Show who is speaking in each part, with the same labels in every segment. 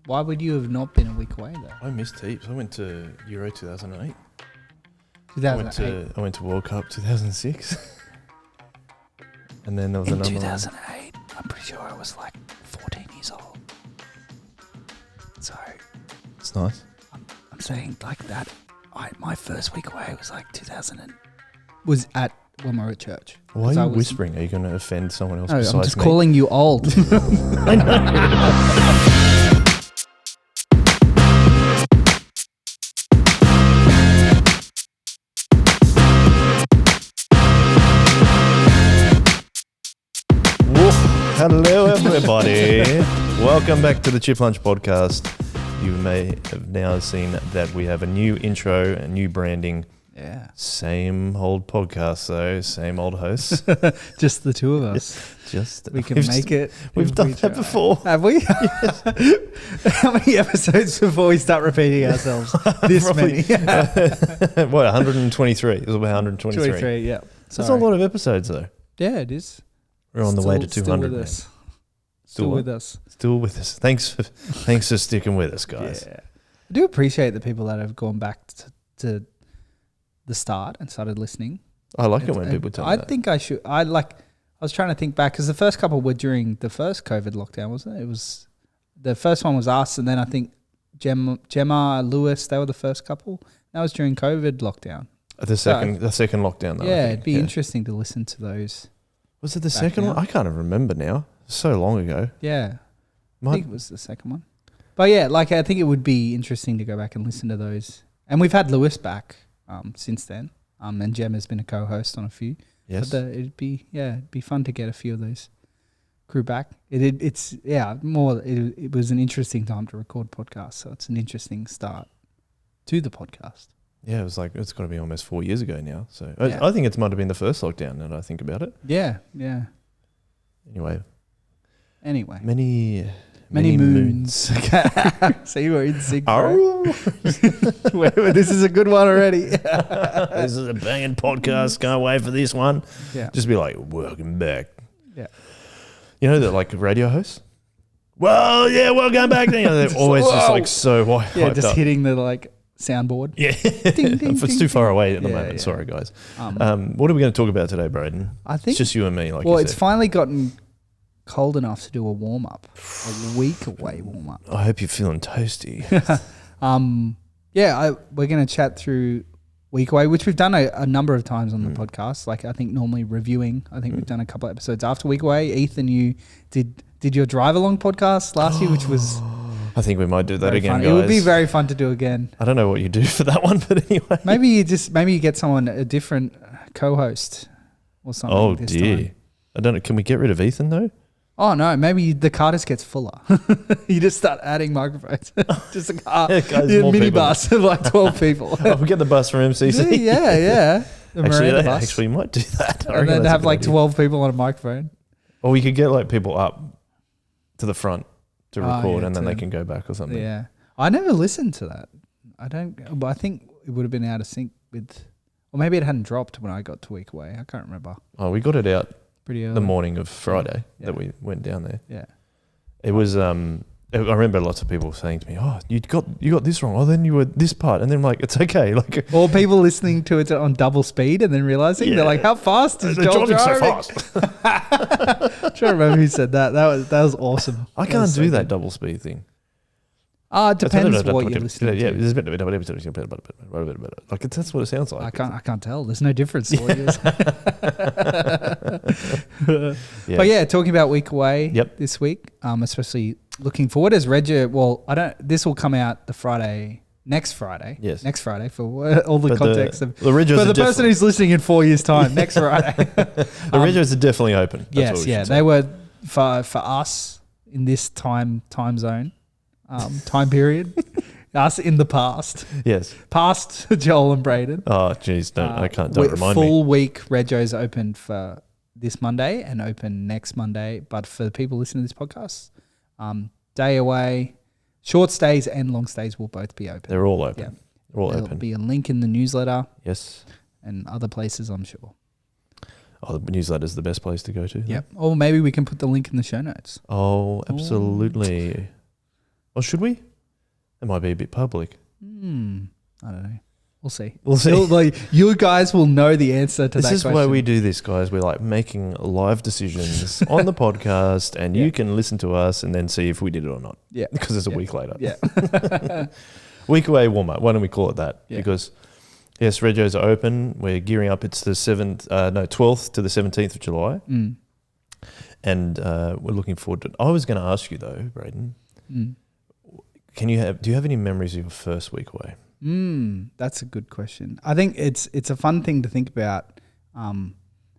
Speaker 1: Why would you have not been a week away though?
Speaker 2: I missed heaps. I went to Euro 2008.
Speaker 1: 2008.
Speaker 2: I went to World Cup 2006. And then there was another
Speaker 1: 2008, I'm pretty sure I was like 14 years old. So
Speaker 2: It's nice.
Speaker 1: I'm saying like that. My first week away was like 2000 and was at when we were at church.
Speaker 2: Why are you whispering? Are you going to offend someone else besides
Speaker 1: I'm just
Speaker 2: me?
Speaker 1: calling you old.
Speaker 2: I know. Hello, everybody. Welcome back to the Chip Lunch Podcast. You may have now seen that we have a new intro, a new branding.
Speaker 1: Yeah.
Speaker 2: Same old podcast, though. Same old hosts.
Speaker 1: Just the two of us.
Speaker 2: We
Speaker 1: can make it.
Speaker 2: We've done that before.
Speaker 1: Have we? Yes. How many episodes before we start repeating ourselves? This
Speaker 2: Probably,
Speaker 1: many.
Speaker 2: What, 123? It was about 123.
Speaker 1: 23, yeah.
Speaker 2: That's a lot of episodes, though.
Speaker 1: Yeah, it is.
Speaker 2: We're on the way to 200.
Speaker 1: Still with us. Still with us.
Speaker 2: Still with us. Thanks for sticking with us, guys.
Speaker 1: Yeah. I do appreciate the people that have gone back to the start and started listening.
Speaker 2: I like it when people tell me that.
Speaker 1: I think I should. I was trying to think back because the first couple were during the first COVID lockdown, wasn't it? It was the first one was us, and then I think Gemma, Lewis, they were the first couple. That was during COVID lockdown.
Speaker 2: The second lockdown, though.
Speaker 1: Yeah, it'd be interesting to listen to those.
Speaker 2: Was it the second one? I can't even remember now. So long ago.
Speaker 1: Yeah. I think it was the second one. But yeah, I think it would be interesting to go back and listen to those. And we've had Lewis back since then. And Gemma's been a co-host on a few.
Speaker 2: Yes.
Speaker 1: But it'd be fun to get a few of those crew back. It was an interesting time to record podcasts. So it's an interesting start to the podcast.
Speaker 2: Yeah, it was it's got to be almost 4 years ago now. So
Speaker 1: yeah.
Speaker 2: I think it might have been the first lockdown now that I think about it.
Speaker 1: Yeah, yeah.
Speaker 2: Anyway. Many
Speaker 1: moons. So you were in sync. This is a good one already.
Speaker 2: This is a banging podcast. Can't wait for this one.
Speaker 1: Yeah.
Speaker 2: Just be like, welcome back.
Speaker 1: Yeah.
Speaker 2: You know that radio hosts? Well, yeah, welcome back. They're always just so hyped
Speaker 1: just
Speaker 2: up.
Speaker 1: hitting the soundboard.
Speaker 2: Yeah.
Speaker 1: Ding, ding,
Speaker 2: it's too far away at the moment.
Speaker 1: Yeah.
Speaker 2: Sorry, guys. What are we going to talk about today, Brayden?
Speaker 1: I think
Speaker 2: it's just you and me.
Speaker 1: It's finally gotten cold enough to do a warm up, a week away warm up.
Speaker 2: I hope you're feeling toasty.
Speaker 1: We're going to chat through week away, which we've done a number of times on the podcast. I think normally reviewing. I think we've done a couple of episodes after week away. Ethan, you did your drive along podcast last year, which was.
Speaker 2: I think we might do that again, guys.
Speaker 1: It would be very fun to do again.
Speaker 2: I don't know what you do for that one, but anyway.
Speaker 1: Maybe you get someone, a different co-host or something.
Speaker 2: Oh
Speaker 1: this
Speaker 2: dear.
Speaker 1: time.
Speaker 2: I don't know. Can we get rid of Ethan though?
Speaker 1: Oh no, maybe the car just gets fuller. You just start adding microphones. Just a car, minibus of 12 people.
Speaker 2: We get the bus from MCC.
Speaker 1: Yeah.
Speaker 2: Actually, you might do that.
Speaker 1: And then have 12 people on a microphone.
Speaker 2: Or we could get people up to the front to record, and then they can go back or something.
Speaker 1: Yeah, I never listened to that. But I think it would have been out of sync with, or maybe it hadn't dropped when I got to week away. I can't remember.
Speaker 2: Oh, we got it out
Speaker 1: pretty early.
Speaker 2: The morning of Friday that we went down there.
Speaker 1: Yeah,
Speaker 2: it was. I remember lots of people saying to me, "Oh, you got this wrong. Oh, then you were this part," and then I'm like, "It's okay."
Speaker 1: Or people listening to it on double speed and then realizing they're like, "How fast is Joel driving
Speaker 2: so fast?"
Speaker 1: I'm trying to remember who said that. That was awesome.
Speaker 2: I can't do that double speed thing.
Speaker 1: It depends what you're listening to.
Speaker 2: Yeah, there's a bit that's what it sounds like.
Speaker 1: I can't tell. There's no difference to what it is. But yeah, talking about week away this week, especially looking forward as Reg. Well, this will come out next Friday.
Speaker 2: Yes.
Speaker 1: Next Friday for all the context.
Speaker 2: For the
Speaker 1: person who's listening in 4 years' time, next Friday.
Speaker 2: The Regos are definitely open.
Speaker 1: Yes, they were for us in this time zone. Time period, us in the past.
Speaker 2: Yes.
Speaker 1: Past Joel and Brayden.
Speaker 2: Oh, geez, don't remind me.
Speaker 1: Full week Regos open for this Monday and open next Monday. But for the people listening to this podcast, day away, short stays and long stays will both be open.
Speaker 2: They're all open.
Speaker 1: Yeah.
Speaker 2: They're all
Speaker 1: There'll
Speaker 2: open.
Speaker 1: be a link in the newsletter.
Speaker 2: Yes.
Speaker 1: And other places, I'm sure.
Speaker 2: Oh, the newsletter's the best place to go to.
Speaker 1: Yep. Or maybe we can put the link in the show notes.
Speaker 2: Oh, absolutely. Or should we? It might be a bit public.
Speaker 1: I don't know. We'll see.
Speaker 2: We'll see.
Speaker 1: You guys will know the answer to that question.
Speaker 2: This is why we do this, guys. We're like making live decisions on the podcast, and you can listen to us and then see if we did it or not.
Speaker 1: Yeah.
Speaker 2: Because it's a week later.
Speaker 1: Yeah.
Speaker 2: Week away warm-up. Why don't we call it that?
Speaker 1: Yeah.
Speaker 2: Because, yes, regos are open. We're gearing up. It's the 12th to the 17th of July. And we're looking forward to it. I was going to ask you, though, Brayden, do you have any memories of your first week away?
Speaker 1: That's a good question. I think it's a fun thing to think about,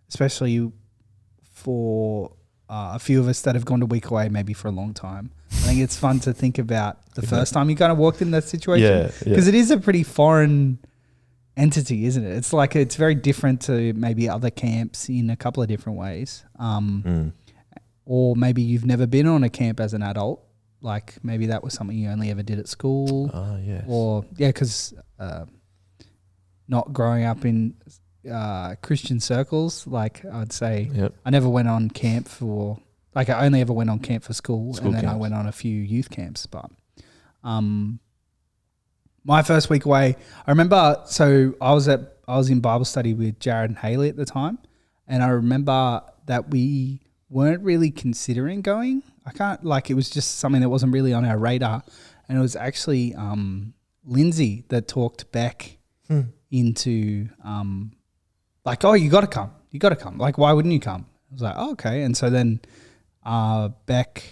Speaker 1: especially for a few of us that have gone to week away maybe for a long time. I think it's fun to think about the first time you kind of walked in that situation. Because it is a pretty foreign entity, isn't it? It's like it's very different to maybe other camps in a couple of different ways. Or maybe you've never been on a camp as an adult. Like maybe that was something you only ever did at school.
Speaker 2: Yes.
Speaker 1: Or, because not growing up in Christian circles, like I'd say I never went on camp for, like I only ever went on camp for school and then camps. I went on a few youth camps. But my first week away, I remember, so I was in Bible study with Jared and Haley at the time. And I remember that we weren't really considering going. It was just something that wasn't really on our radar. And it was actually Lindsay that talked Beck into oh, you got to come. You got to come. Like, why wouldn't you come? I was like, oh, okay. And so then Beck,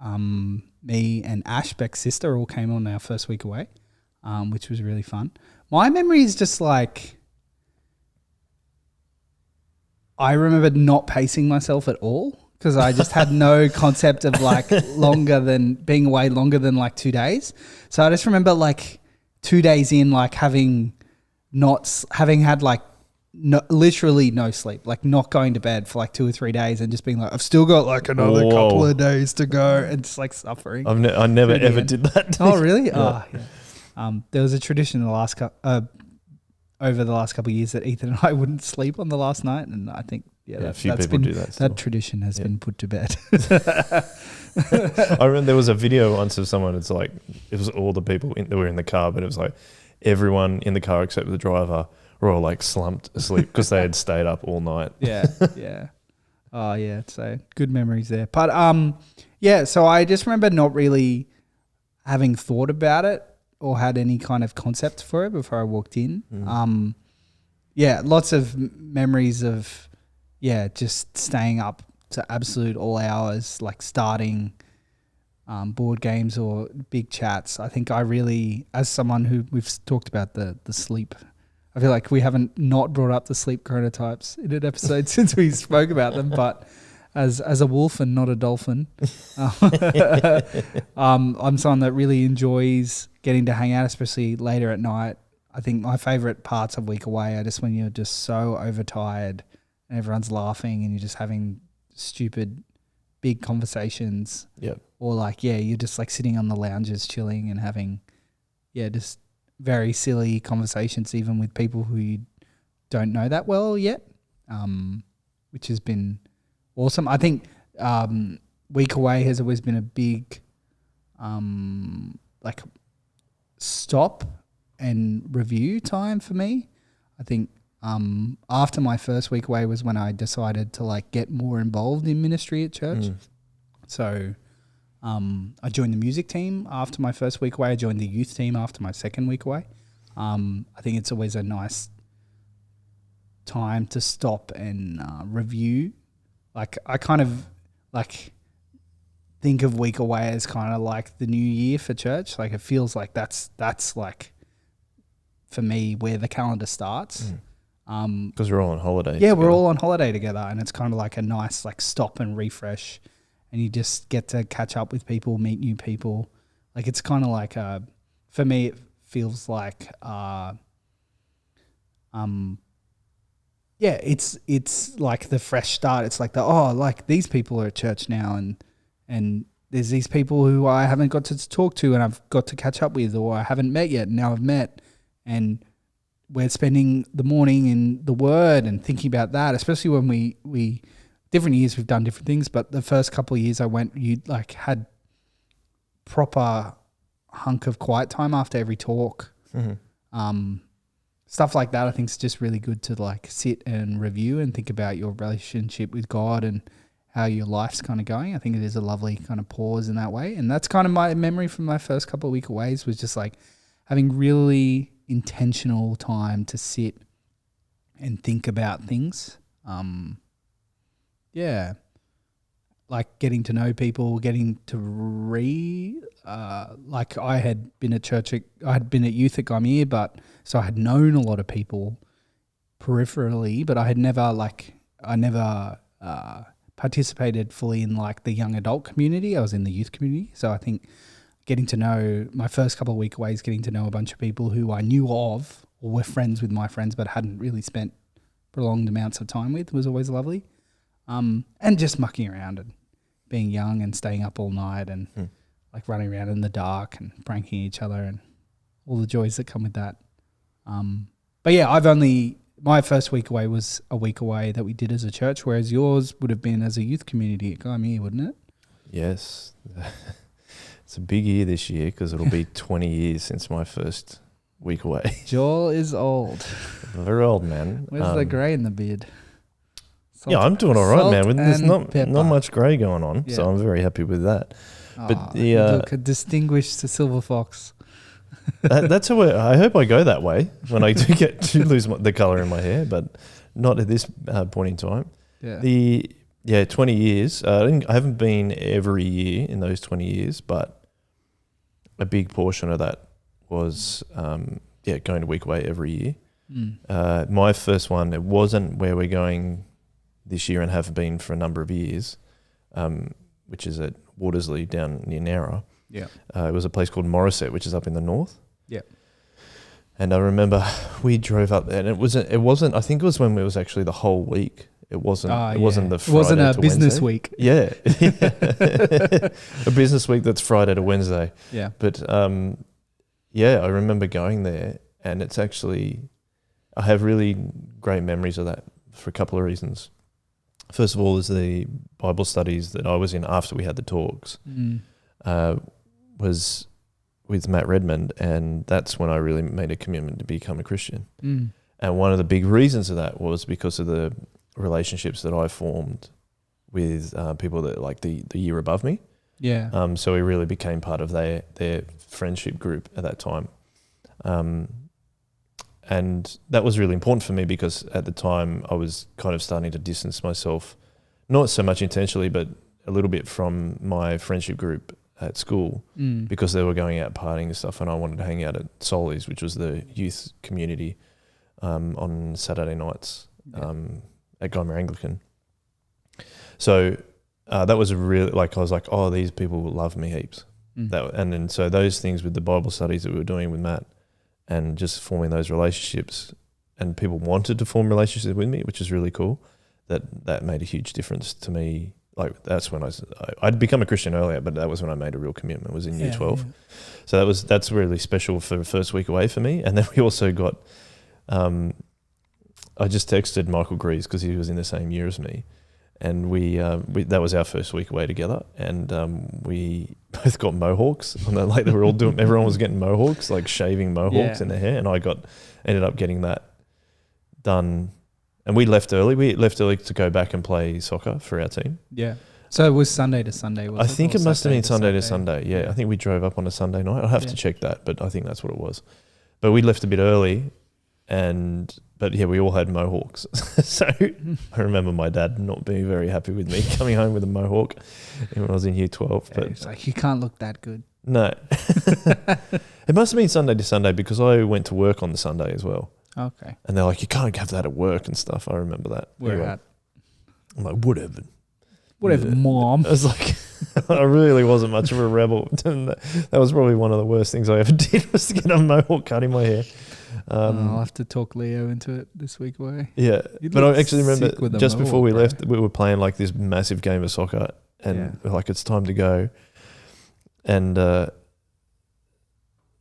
Speaker 1: me and Ash, Beck's sister, all came on our first week away, which was really fun. My memory is just like, I remember not pacing myself at all because I just had no concept of being away longer than like 2 days. So I just remember like 2 days in, like having had like literally no sleep, like not going to bed for like 2 or 3 days and just being like, I've still got like another couple of days to go and just like suffering.
Speaker 2: I never ever did that.
Speaker 1: Oh, really? Yeah. There was a tradition over the last couple of years that Ethan and I wouldn't sleep on the last night, and I think
Speaker 2: a few people do that.
Speaker 1: That tradition has been put to bed.
Speaker 2: I remember there was a video once of someone. It's like it was all the people that were in the car, but it was like everyone in the car except the driver were all like slumped asleep because they had stayed up all night.
Speaker 1: Yeah. Oh yeah, so good memories there. But so I just remember not really having thought about it or had any kind of concept for it before I walked in. Lots of memories of, just staying up to absolute all hours, like starting board games or big chats. I think I really, as someone who we've talked about the sleep, I feel like we haven't not brought up the sleep chronotypes in an episode since we spoke about them, but as a wolf and not a dolphin, I'm someone that really enjoys getting to hang out, especially later at night. I think my favorite parts of week away are just when you're just so overtired and everyone's laughing and you're just having stupid big conversations.
Speaker 2: Yep.
Speaker 1: Or like, you're just like sitting on the lounges chilling and having, just very silly conversations even with people who you don't know that well yet, which has been awesome. I think week away has always been a big stop and review time for me. I think after my first week away was when I decided to like get more involved in ministry at church. So I joined the music team after my first week away. I joined the youth team after my second week away. I think it's always a nice time to stop and review. Like I kind of like think of week away as kind of like the new year for church. Like it feels like that's like for me where the calendar starts.
Speaker 2: Because we're all on holiday.
Speaker 1: Yeah, we're all on holiday together, and it's kind of like a nice like stop and refresh, and you just get to catch up with people, meet new people. Like it's kind of like for me it feels like it's like the fresh start. It's like like these people are at church now, and there's these people who I haven't got to talk to and I've got to catch up with, or I haven't met yet, and now I've met, and we're spending the morning in the Word and thinking about that, especially when we different years we've done different things, but the first couple of years I went, you like had proper hunk of quiet time after every talk. Stuff like that I think is just really good to like sit and review and think about your relationship with God and how your life's kind of going. I think it is a lovely kind of pause in that way. And that's kind of my memory from my first couple of week aways, was just like having really intentional time to sit and think about things. Like getting to know people, getting to like I had been at youth at Gymea, but so I had known a lot of people peripherally, but I never participated fully in like the young adult community. I was in the youth community. So I think getting to know my first couple of week aways, getting to know a bunch of people who I knew of or were friends with my friends, but hadn't really spent prolonged amounts of time with, was always lovely. And just mucking around and being young and staying up all night and like running around in the dark and pranking each other and all the joys that come with that. But yeah, my first week away was a week away that we did as a church, whereas yours would have been as a youth community at Gymea, wouldn't it?
Speaker 2: Yes. It's a big year this year because it'll be 20 years since my first week away.
Speaker 1: Joel is old.
Speaker 2: Very old, man.
Speaker 1: Where's the grey in the beard?
Speaker 2: I'm doing all right, man. There's not much grey going on,
Speaker 1: yeah.
Speaker 2: so I'm very happy with that.
Speaker 1: But you look a distinguished silver fox.
Speaker 2: That's how I hope I go that way when I do get to lose the colour in my hair, but not at this point in time.
Speaker 1: Yeah.
Speaker 2: 20 years. I haven't been every year in those 20 years, but a big portion of that was going to week away every year. My first one, it wasn't where we're going this year and have been for a number of years, which is at Watersley down near Nowra.
Speaker 1: Yeah.
Speaker 2: It was a place called Morisset, which is up in the north.
Speaker 1: Yeah.
Speaker 2: And I remember we drove up there, and it wasn't. I think it was when it was actually the whole week. It wasn't. It wasn't the Friday. It wasn't
Speaker 1: a business
Speaker 2: Wednesday.
Speaker 1: week.
Speaker 2: Yeah. A business week that's Friday to Wednesday.
Speaker 1: Yeah.
Speaker 2: But I remember going there, and it's actually, I have really great memories of that for a couple of reasons. First of all, is the Bible studies that I was in after we had the talks. Was with Matt Redmond, and that's when I really made a commitment to become a Christian. And one of the big reasons of that was because of the relationships that I formed with people that like the year above me.
Speaker 1: Yeah.
Speaker 2: So we really became part of their friendship group at that time. And that was really important for me because at the time I was kind of starting to distance myself, not so much intentionally, but a little bit from my friendship group at school because they were going out partying and stuff, and I wanted to hang out at Soli's, which was the youth community, on Saturday nights at Gymea Anglican. So that was really I was like, oh, these people love me heaps. And then so those things with the Bible studies that we were doing with Matt and just forming those relationships, and people wanted to form relationships with me, which is really cool. That made a huge difference to me. Like that's when I'd become a Christian earlier, but that was when I made a real commitment. Was in year 12, so that's really special for the first week away for me. And then we also got, I just texted Michael Greaves because he was in the same year as me, and we that was our first week away together, and we both got mohawks. And they were all doing, everyone was getting mohawks, like shaving mohawks in their hair, and I ended up getting that done. And we left early. We left early to go back and play soccer for our team.
Speaker 1: Yeah. So it was Sunday to Sunday, was it?
Speaker 2: I think it must have been Sunday to Sunday. Yeah. I think we drove up on a Sunday night. I'll have to check that, but I think that's what it was. But we left a bit early, but we all had mohawks. So I remember my dad not being very happy with me coming home with a mohawk when I was in year 12. But
Speaker 1: it's like, you can't look that good.
Speaker 2: No. It must have been Sunday to Sunday because I went to work on the Sunday as well.
Speaker 1: Okay.
Speaker 2: And they're like, you can't have that at work and stuff. I remember that.
Speaker 1: Where at?
Speaker 2: I'm like, whatever.
Speaker 1: Whatever, Mom.
Speaker 2: I was like, I really wasn't much of a rebel. That was probably one of the worst things I ever did, was to get a mohawk cut in my hair.
Speaker 1: I'll have to talk Leo into it this week away.
Speaker 2: Yeah. But I actually remember just before we left, we were playing like this massive game of soccer, and like it's time to go. And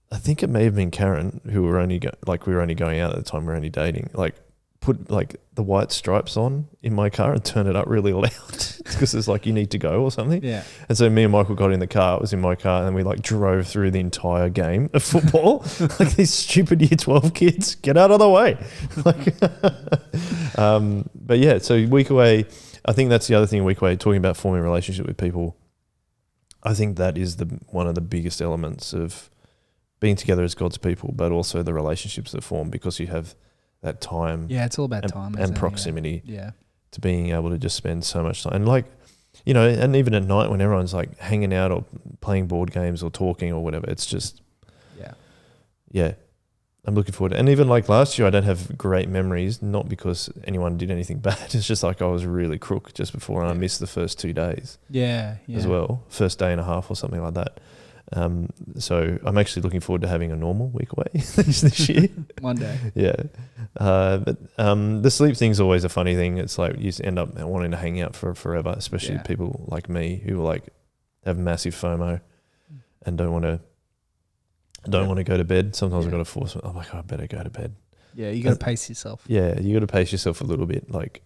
Speaker 2: I think it may have been Karen, who were only we were only going out at the time, we were only dating, like put like the white stripes on in my car and turn it up really loud. because it's like you need to go or something.
Speaker 1: Yeah.
Speaker 2: And so me and Michael got in the car. It was in my car, and then we like drove through the entire game of football. Like these stupid year 12 kids, get out of the way. Like, but yeah, so week away. I think that's the other thing. Week away, talking about forming a relationship with people. I think that is one of the biggest elements of being together as God's people, but also the relationships that form because you have that time.
Speaker 1: Yeah, it's all about time
Speaker 2: and proximity.
Speaker 1: Yeah.
Speaker 2: To being able to just spend so much time. And like, you know, and even at night when everyone's like hanging out or playing board games or talking or whatever, it's just, yeah, I'm looking forward to it. And even like last year, I don't have great memories, not because anyone did anything bad. It's just like I was really crook just before and I missed the first 2 days. As well. First day and a half or something like that. So I'm actually looking forward to having a normal week away this year.
Speaker 1: One day.
Speaker 2: Yeah. But the sleep thing's always a funny thing. It's like you just end up wanting to hang out for forever, especially people like me who like have massive FOMO and don't want to go to bed. Sometimes I've got to force them. I'm like, I better go to bed.
Speaker 1: Yeah, you got to pace yourself.
Speaker 2: Yeah, you got to pace yourself a little bit. Like,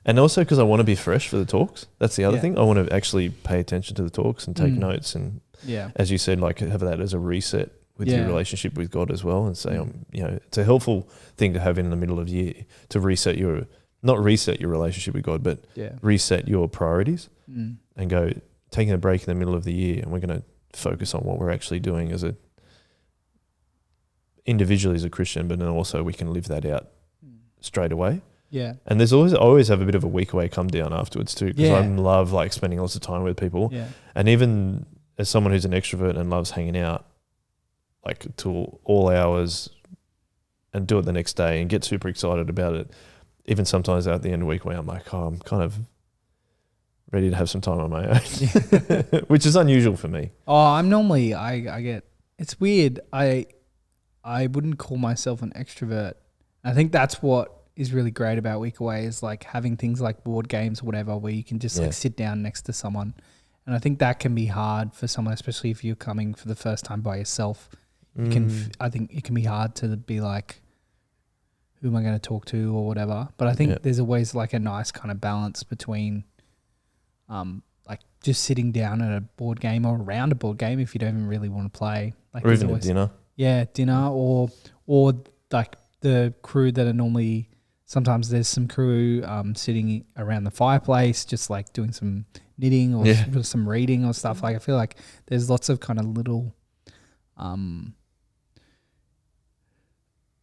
Speaker 2: and also because I want to be fresh for the talks. That's the other thing. I want to actually pay attention to the talks and take notes and, as you said, like have that as a reset with your relationship with God as well, and say, you know, it's a helpful thing to have in the middle of the year to reset not reset your relationship with God, but reset your priorities and go taking a break in the middle of the year, and we're going to focus on what we're actually doing as individually as a Christian, but then also we can live that out straight away.
Speaker 1: Yeah.
Speaker 2: And I always have a bit of a week away come down afterwards too, because I love like spending lots of time with people.
Speaker 1: Yeah.
Speaker 2: And even as someone who's an extrovert and loves hanging out, like till all hours and do it the next day and get super excited about it. Even sometimes at the end of the week where I'm like, I'm kind of ready to have some time on my own, which is unusual for me.
Speaker 1: Oh, I'm normally, I get, it's weird. I wouldn't call myself an extrovert. I think that's what is really great about week away is like having things like board games or whatever, where you can just like sit down next to someone. And I think that can be hard for someone, especially if you're coming for the first time by yourself. I think it can be hard to be like, who am I going to talk to or whatever. But I think there's always like a nice kind of balance between like just sitting down at a board game or around a board game if you don't even really want to play. Like,
Speaker 2: or even a dinner.
Speaker 1: Yeah, dinner or like the crew that are normally, sometimes there's some crew sitting around the fireplace just like doing some knitting or some reading or stuff. Like I feel like there's lots of kind of little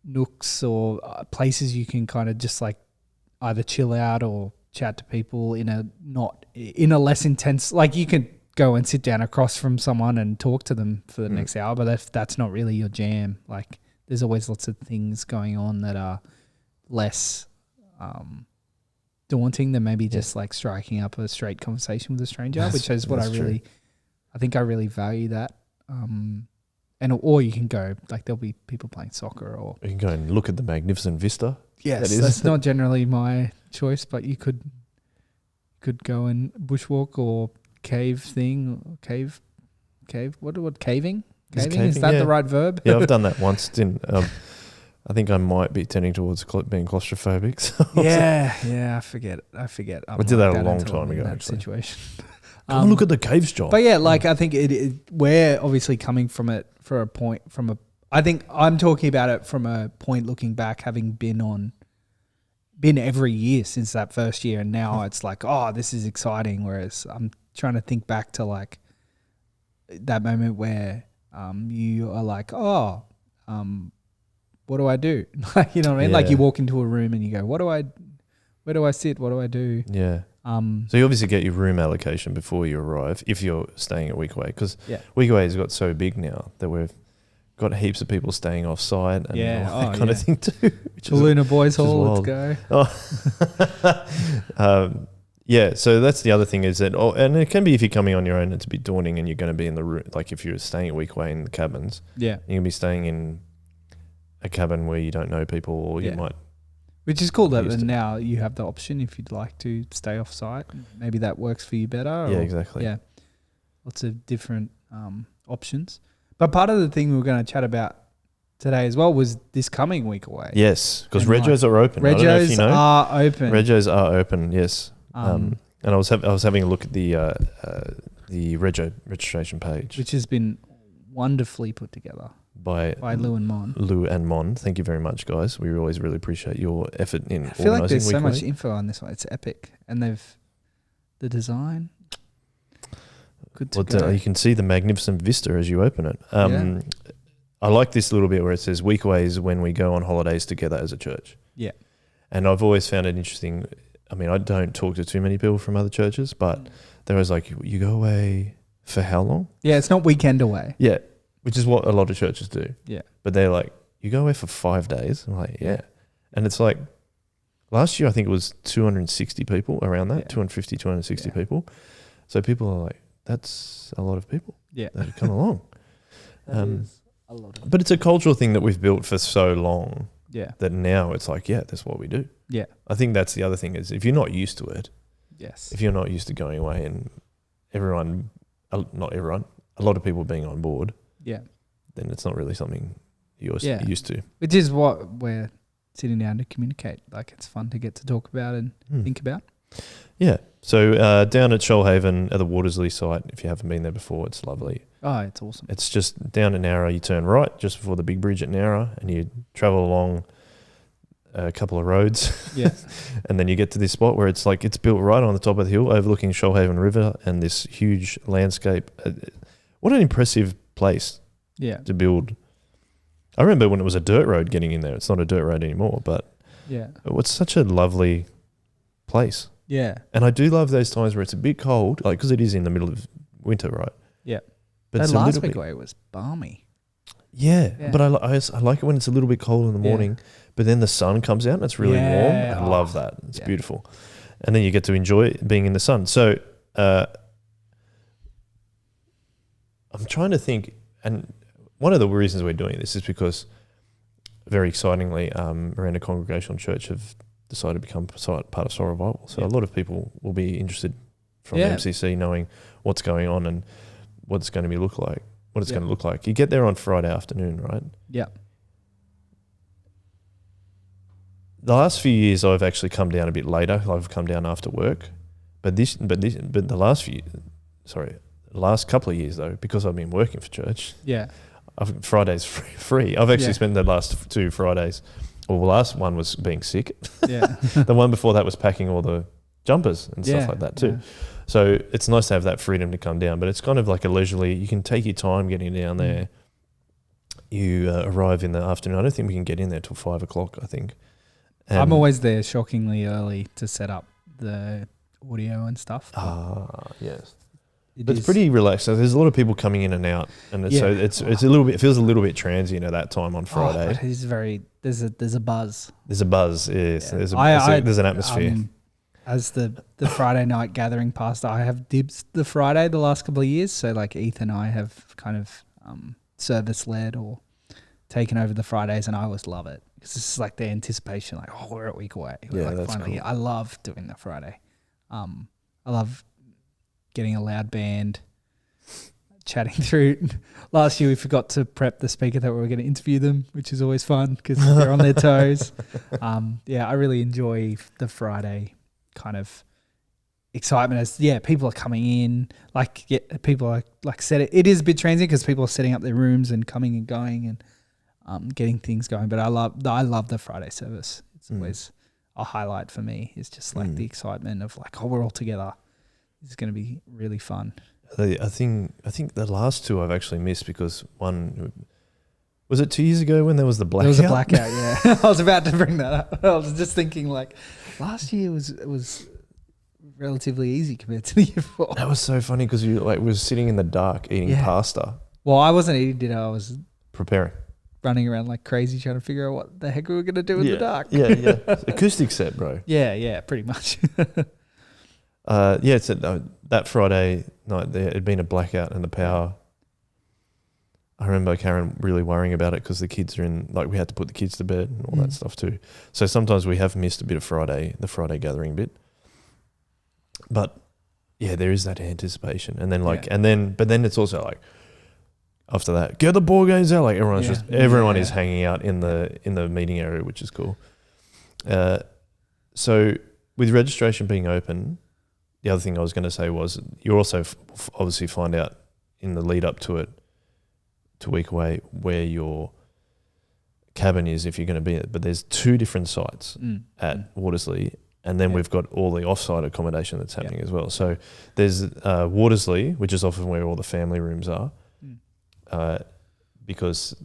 Speaker 1: nooks or places you can kind of just like either chill out or chat to people in a less intense, like you could go and sit down across from someone and talk to them for the next hour, but if that's not really your jam, like there's always lots of things going on that are less daunting than maybe just like striking up a straight conversation with a stranger, which is what I think I really value that. Or you can go, like there'll be people playing soccer, or
Speaker 2: you can go and look at the magnificent vista.
Speaker 1: Yes, that's not generally my choice, but you could go and bushwalk or cave. What caving? Caving, is that the right verb?
Speaker 2: Yeah, I've done that once. I think I might be tending towards being claustrophobic. So
Speaker 1: I forget. I
Speaker 2: did that a long time ago.
Speaker 1: That situation.
Speaker 2: Come and look at the caves, John.
Speaker 1: But yeah, like I think we're obviously coming from it for a point I think I'm talking about it from a point looking back, having been every year since that first year, and now it's like, oh, this is exciting. Whereas I'm trying to think back to like that moment where you are like, oh, what do I do? Like, you know what I mean? Like you walk into a room and you go, where do I sit? What do I do?
Speaker 2: Yeah. So you obviously get your room allocation before you arrive if you're staying a week away, because week away has got so big now that we've got heaps of people staying off site and all that kind of thing too.
Speaker 1: Luna Boys Hall, let's go.
Speaker 2: So that's the other thing is that, and it can be if you're coming on your own, it's a bit daunting and you're going to be in the room, like if you're staying a week away in the cabins, you're going to be staying in a cabin where you don't know people, or you might.
Speaker 1: Which is cool that now you have the option if you'd like to stay off site. Maybe that works for you better.
Speaker 2: Yeah, exactly.
Speaker 1: Yeah, lots of different options. But part of the thing we were going to chat about today as well was this coming week away.
Speaker 2: Yes, because regos are open.
Speaker 1: Regos are open.
Speaker 2: Regos are open, yes. And I was having a look at the registration page,
Speaker 1: which has been wonderfully put together
Speaker 2: by
Speaker 1: Lou and Mon.
Speaker 2: Lou and Mon. Thank you very much, guys. We always really appreciate your effort in organising.
Speaker 1: I feel like there's so much info on this one. It's epic, and the design. Good to go.
Speaker 2: You can see the magnificent vista as you open it. I like this little bit where it says weekways when we go on holidays together as a church.
Speaker 1: Yeah.
Speaker 2: And I've always found it interesting. I mean, I don't talk to too many people from other churches, but there was like, you go away for how long?
Speaker 1: Yeah, it's not weekend away.
Speaker 2: Yeah, which is what a lot of churches do.
Speaker 1: Yeah.
Speaker 2: But they're like, you go away for 5 days? I'm like, yeah. And it's like, last year I think it was 260 people around that, 250, 260 people. So people are like, that's a lot of people that have come along.
Speaker 1: A lot of
Speaker 2: but it's a cultural thing that we've built for so long that now it's like, that's what we do.
Speaker 1: Yeah.
Speaker 2: I think that's the other thing is if you're not used to it,
Speaker 1: yes,
Speaker 2: if you're not used to going away and not everyone, a lot of people being on board, then it's not really something you're used to.
Speaker 1: Which is what we're sitting down to communicate. Like it's fun to get to talk about and think about.
Speaker 2: Yeah. So down at Shoalhaven at the Watersley site, if you haven't been there before, it's lovely.
Speaker 1: Oh, it's awesome.
Speaker 2: It's just down at Nowra, you turn right just before the big bridge at Nowra and you travel along a couple of roads. Yeah. And then you get to this spot where it's like it's built right on the top of the hill overlooking Shoalhaven River and this huge landscape. What an impressive place to build. I remember when it was a dirt road getting in there. It's not a dirt road anymore, but it's such a lovely place.
Speaker 1: Yeah.
Speaker 2: And I do love those times where it's a bit cold, like because it is in the middle of winter, right?
Speaker 1: Yeah.
Speaker 2: But
Speaker 1: that last week it was balmy.
Speaker 2: Yeah. But I like it when it's a little bit cold in the morning, but then the sun comes out and it's really warm. I love that. It's beautiful. And then you get to enjoy being in the sun. So I'm trying to think, and one of the reasons we're doing this is because very excitingly, Miranda Congregational Church have decided to become part of Soul Revival. So a lot of people will be interested from the MCC knowing what's going on and what it's going to look like. You get there on Friday afternoon, right?
Speaker 1: Yeah.
Speaker 2: The last few years I've actually come down a bit later. I've come down after work. But the last couple of years though, because I've been working for church.
Speaker 1: Yeah.
Speaker 2: Friday's free. I've actually spent the last 2 Fridays. Well, the last one was being sick.
Speaker 1: Yeah.
Speaker 2: The one before that was packing all the jumpers and stuff like that too. Yeah. So it's nice to have that freedom to come down, but it's kind of like a leisurely, you can take your time getting down there. You arrive in the afternoon. I don't think we can get in there till 5 o'clock, I think. And
Speaker 1: I'm always there shockingly early to set up the audio and stuff.
Speaker 2: Yes. It's pretty relaxed. So there's a lot of people coming in and out, and so it's a little bit. It feels a little bit transient at that time on Friday.
Speaker 1: But it's very. There's a buzz.
Speaker 2: There's a buzz. Yes. Yeah. There's an atmosphere.
Speaker 1: As the Friday night gathering pastor, I have dibs the Friday the last couple of years. So like Ethan and I have kind of service led or taken over the Fridays, and I always love it because this is like the anticipation. Like, oh, we're a week away. That's finally cool. I love doing the Friday. I love getting a loud band, chatting through. Last year we forgot to prep the speaker that we were going to interview them, which is always fun because they're on their toes. I really enjoy the Friday kind of excitement as people are coming in. People are it is a bit transient because people are setting up their rooms and coming and going and getting things going. But I love the Friday service. It's always a highlight for me. It's just like the excitement of like, oh, we're all together. This is going to be really fun.
Speaker 2: I think the last two I've actually missed because one was it 2 years ago when there was the blackout.
Speaker 1: There was a blackout, yeah. I was about to bring that up. I was just thinking like last year was relatively easy compared to the year before.
Speaker 2: That was so funny because you was sitting in the dark eating pasta.
Speaker 1: Well, I wasn't eating dinner. I was
Speaker 2: preparing,
Speaker 1: running around like crazy trying to figure out what the heck we were going to do in the dark.
Speaker 2: Yeah. Acoustic set, bro.
Speaker 1: Yeah, pretty much.
Speaker 2: It's that Friday night there had been a blackout and the power. I remember Karen really worrying about it because the kids are in, we had to put the kids to bed and all that stuff too. So sometimes we have missed a bit of the Friday gathering bit. But yeah, there is that anticipation, and then but then it's also like after that, get the ball games out. Like everyone is hanging out in the meeting area, which is cool. So with registration being open. the other thing I was going to say was you also obviously find out in the lead up to it, to week away, where your cabin is if you're going to be it. But there's 2 different sites at Watersley, and then we've got all the off-site accommodation that's happening as well. So there's Watersley, which is often where all the family rooms are, because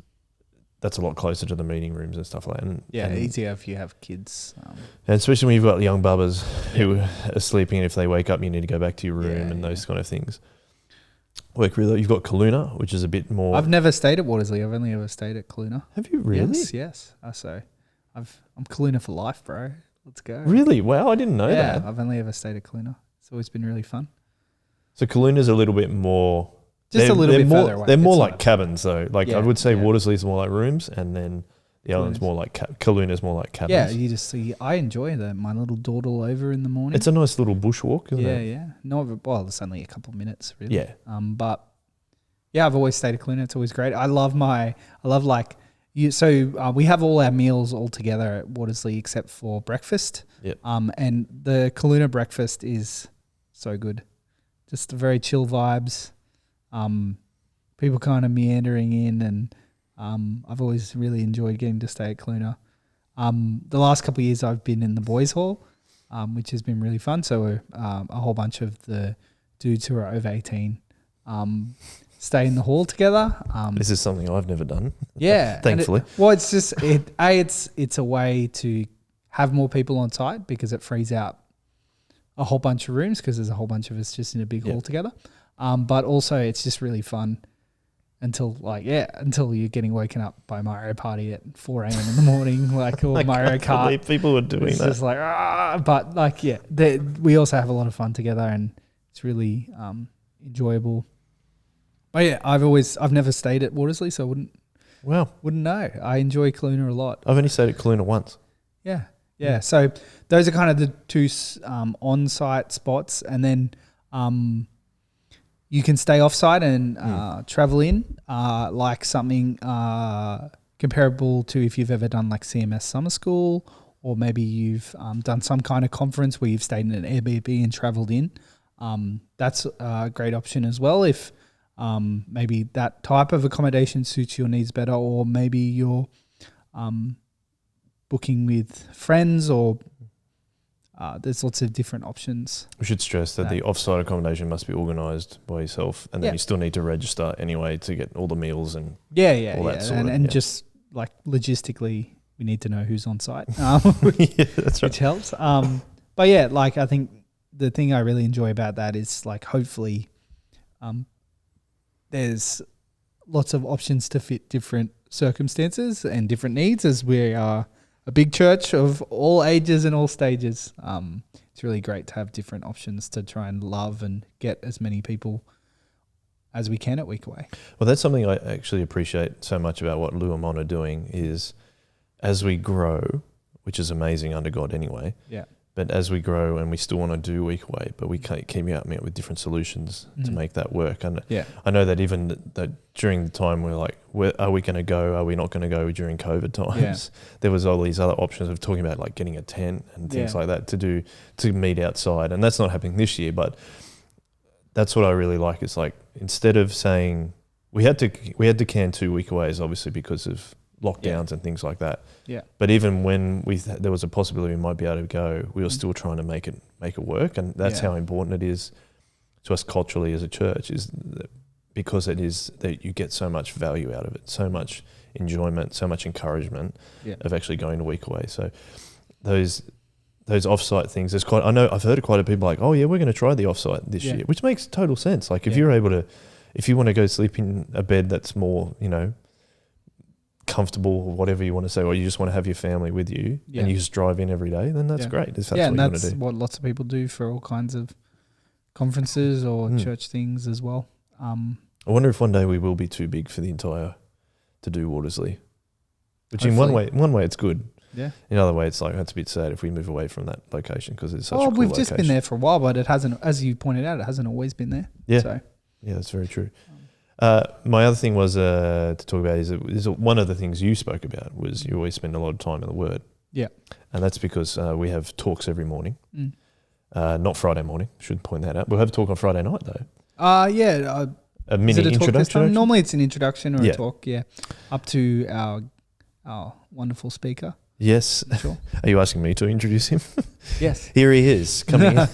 Speaker 2: that's a lot closer to the meeting rooms and stuff like that. And
Speaker 1: easier if you have kids.
Speaker 2: And especially when you've got young bubbers who are sleeping, and if they wake up, you need to go back to your room and those kind of things. Work really. You've got Kaluna, which is a bit more.
Speaker 1: I've never stayed at Watersley. I've only ever stayed at Kaluna.
Speaker 2: Have you really?
Speaker 1: Yes. So I'm Kaluna for life, bro. Let's go.
Speaker 2: Really? Wow, I didn't know that.
Speaker 1: Yeah, I've only ever stayed at Kaluna. It's always been really fun.
Speaker 2: So Kaluna's a little bit more.
Speaker 1: Just a little bit further away.
Speaker 2: They're more like cabins, though. Like I would say,
Speaker 1: yeah.
Speaker 2: Watersley's more like rooms, and then the other one's more like Kaluna's more like cabins.
Speaker 1: Yeah, you just see. I enjoy my little dawdle over in the morning.
Speaker 2: It's a nice little bushwalk, isn't it?
Speaker 1: Yeah. It's only a couple of minutes, really.
Speaker 2: Yeah.
Speaker 1: But yeah, I've always stayed at Kaluna. It's always great. I love we have all our meals all together at Watersley except for breakfast.
Speaker 2: Yep.
Speaker 1: And the Kaluna breakfast is so good. Just very chill vibes. People kind of meandering in, and I've always really enjoyed getting to stay at Kaluna. The last couple of years I've been in the boys' hall, which has been really fun. So a whole bunch of the dudes who are over 18 stay in the hall together.
Speaker 2: This is something I've never done.
Speaker 1: Yeah.
Speaker 2: Thankfully.
Speaker 1: It's just it's a way to have more people on site because it frees out a whole bunch of rooms because there's a whole bunch of us just in a big hall together. But also it's just really fun until you're getting woken up by Mario Party at 4 a.m. in the morning, like or Mario Kart.
Speaker 2: People were doing
Speaker 1: it's
Speaker 2: that.
Speaker 1: Just like, but like, we also have a lot of fun together, and it's really enjoyable. But yeah, I've never stayed at Watersley, so I wouldn't know. I enjoy Kaluna a lot.
Speaker 2: I've only stayed at Kaluna once.
Speaker 1: Yeah. So those are kind of the 2 on-site spots, and then you can stay off-site and travel in, like something comparable to if you've ever done like CMS summer school, or maybe you've done some kind of conference where you've stayed in an Airbnb and traveled in. That's a great option as well if maybe that type of accommodation suits your needs better, or maybe you're booking with friends, or there's lots of different options.
Speaker 2: We should stress that the off-site accommodation must be organised by yourself, and then you still need to register anyway to get all the meals and all that sort of.
Speaker 1: And just like logistically, we need to know who's on site,
Speaker 2: that's right.
Speaker 1: which helps. But yeah, like I think the thing I really enjoy about that is like hopefully there's lots of options to fit different circumstances and different needs, as we are a big church of all ages and all stages. It's really great to have different options to try and love and get as many people as we can at Week Away.
Speaker 2: Well, that's something I actually appreciate so much about what Lou and Mon are doing is as we grow, which is amazing under God anyway.
Speaker 1: Yeah.
Speaker 2: But as we grow and we still want to do Week Away, but we keep coming up with different solutions to make that work. And I know that even that during the time we're like, are we going to go? Are we not going to go during COVID times? Yeah. There was all these other options of talking about like getting a tent and things like that to meet outside. And that's not happening this year, but that's what I really like. It's like, instead of saying we had to can 2 Week Aways, obviously because of lockdowns and things like that.
Speaker 1: Yeah.
Speaker 2: But even when there was a possibility we might be able to go, we were still trying to make it work, and that's how important it is to us culturally as a church, is that because it is that you get so much value out of it, so much enjoyment, so much encouragement of actually going to Week Away. So those offsite things, I know I've heard of quite a few people like, oh yeah, we're going to try the offsite this year, which makes total sense. Like if you're able to, if you want to go sleep in a bed that's more, comfortable or whatever you want to say, or you just want to have your family with you and you just drive in every day, then that's great. If that's what
Speaker 1: and
Speaker 2: you
Speaker 1: that's
Speaker 2: want to do.
Speaker 1: what lots of people do for all kinds of conferences or church things as well.
Speaker 2: I wonder if one day we will be too big for the entire to do Watersley. Which hopefully. in one way it's good. Yeah. In another way it's like that's a bit sad if we move away from that location because it's such a cool
Speaker 1: we've
Speaker 2: location.
Speaker 1: Just been there for a while, but it hasn't, as you pointed out, it hasn't always been there.
Speaker 2: Yeah.
Speaker 1: So.
Speaker 2: Yeah, that's very true. My other thing was to talk about is one of the things you spoke about was you always spend a lot of time in the Word.
Speaker 1: Yeah.
Speaker 2: And that's because we have talks every morning. Not Friday morning. Should point that out. We'll have a talk on Friday night though.
Speaker 1: Yeah.
Speaker 2: A mini introduction.
Speaker 1: Normally it's an introduction or
Speaker 2: Yeah.
Speaker 1: a talk. Yeah, up to our wonderful speaker.
Speaker 2: Yes.
Speaker 1: Sure.
Speaker 2: Are you asking me to introduce him?
Speaker 1: Yes.
Speaker 2: Here he is coming in.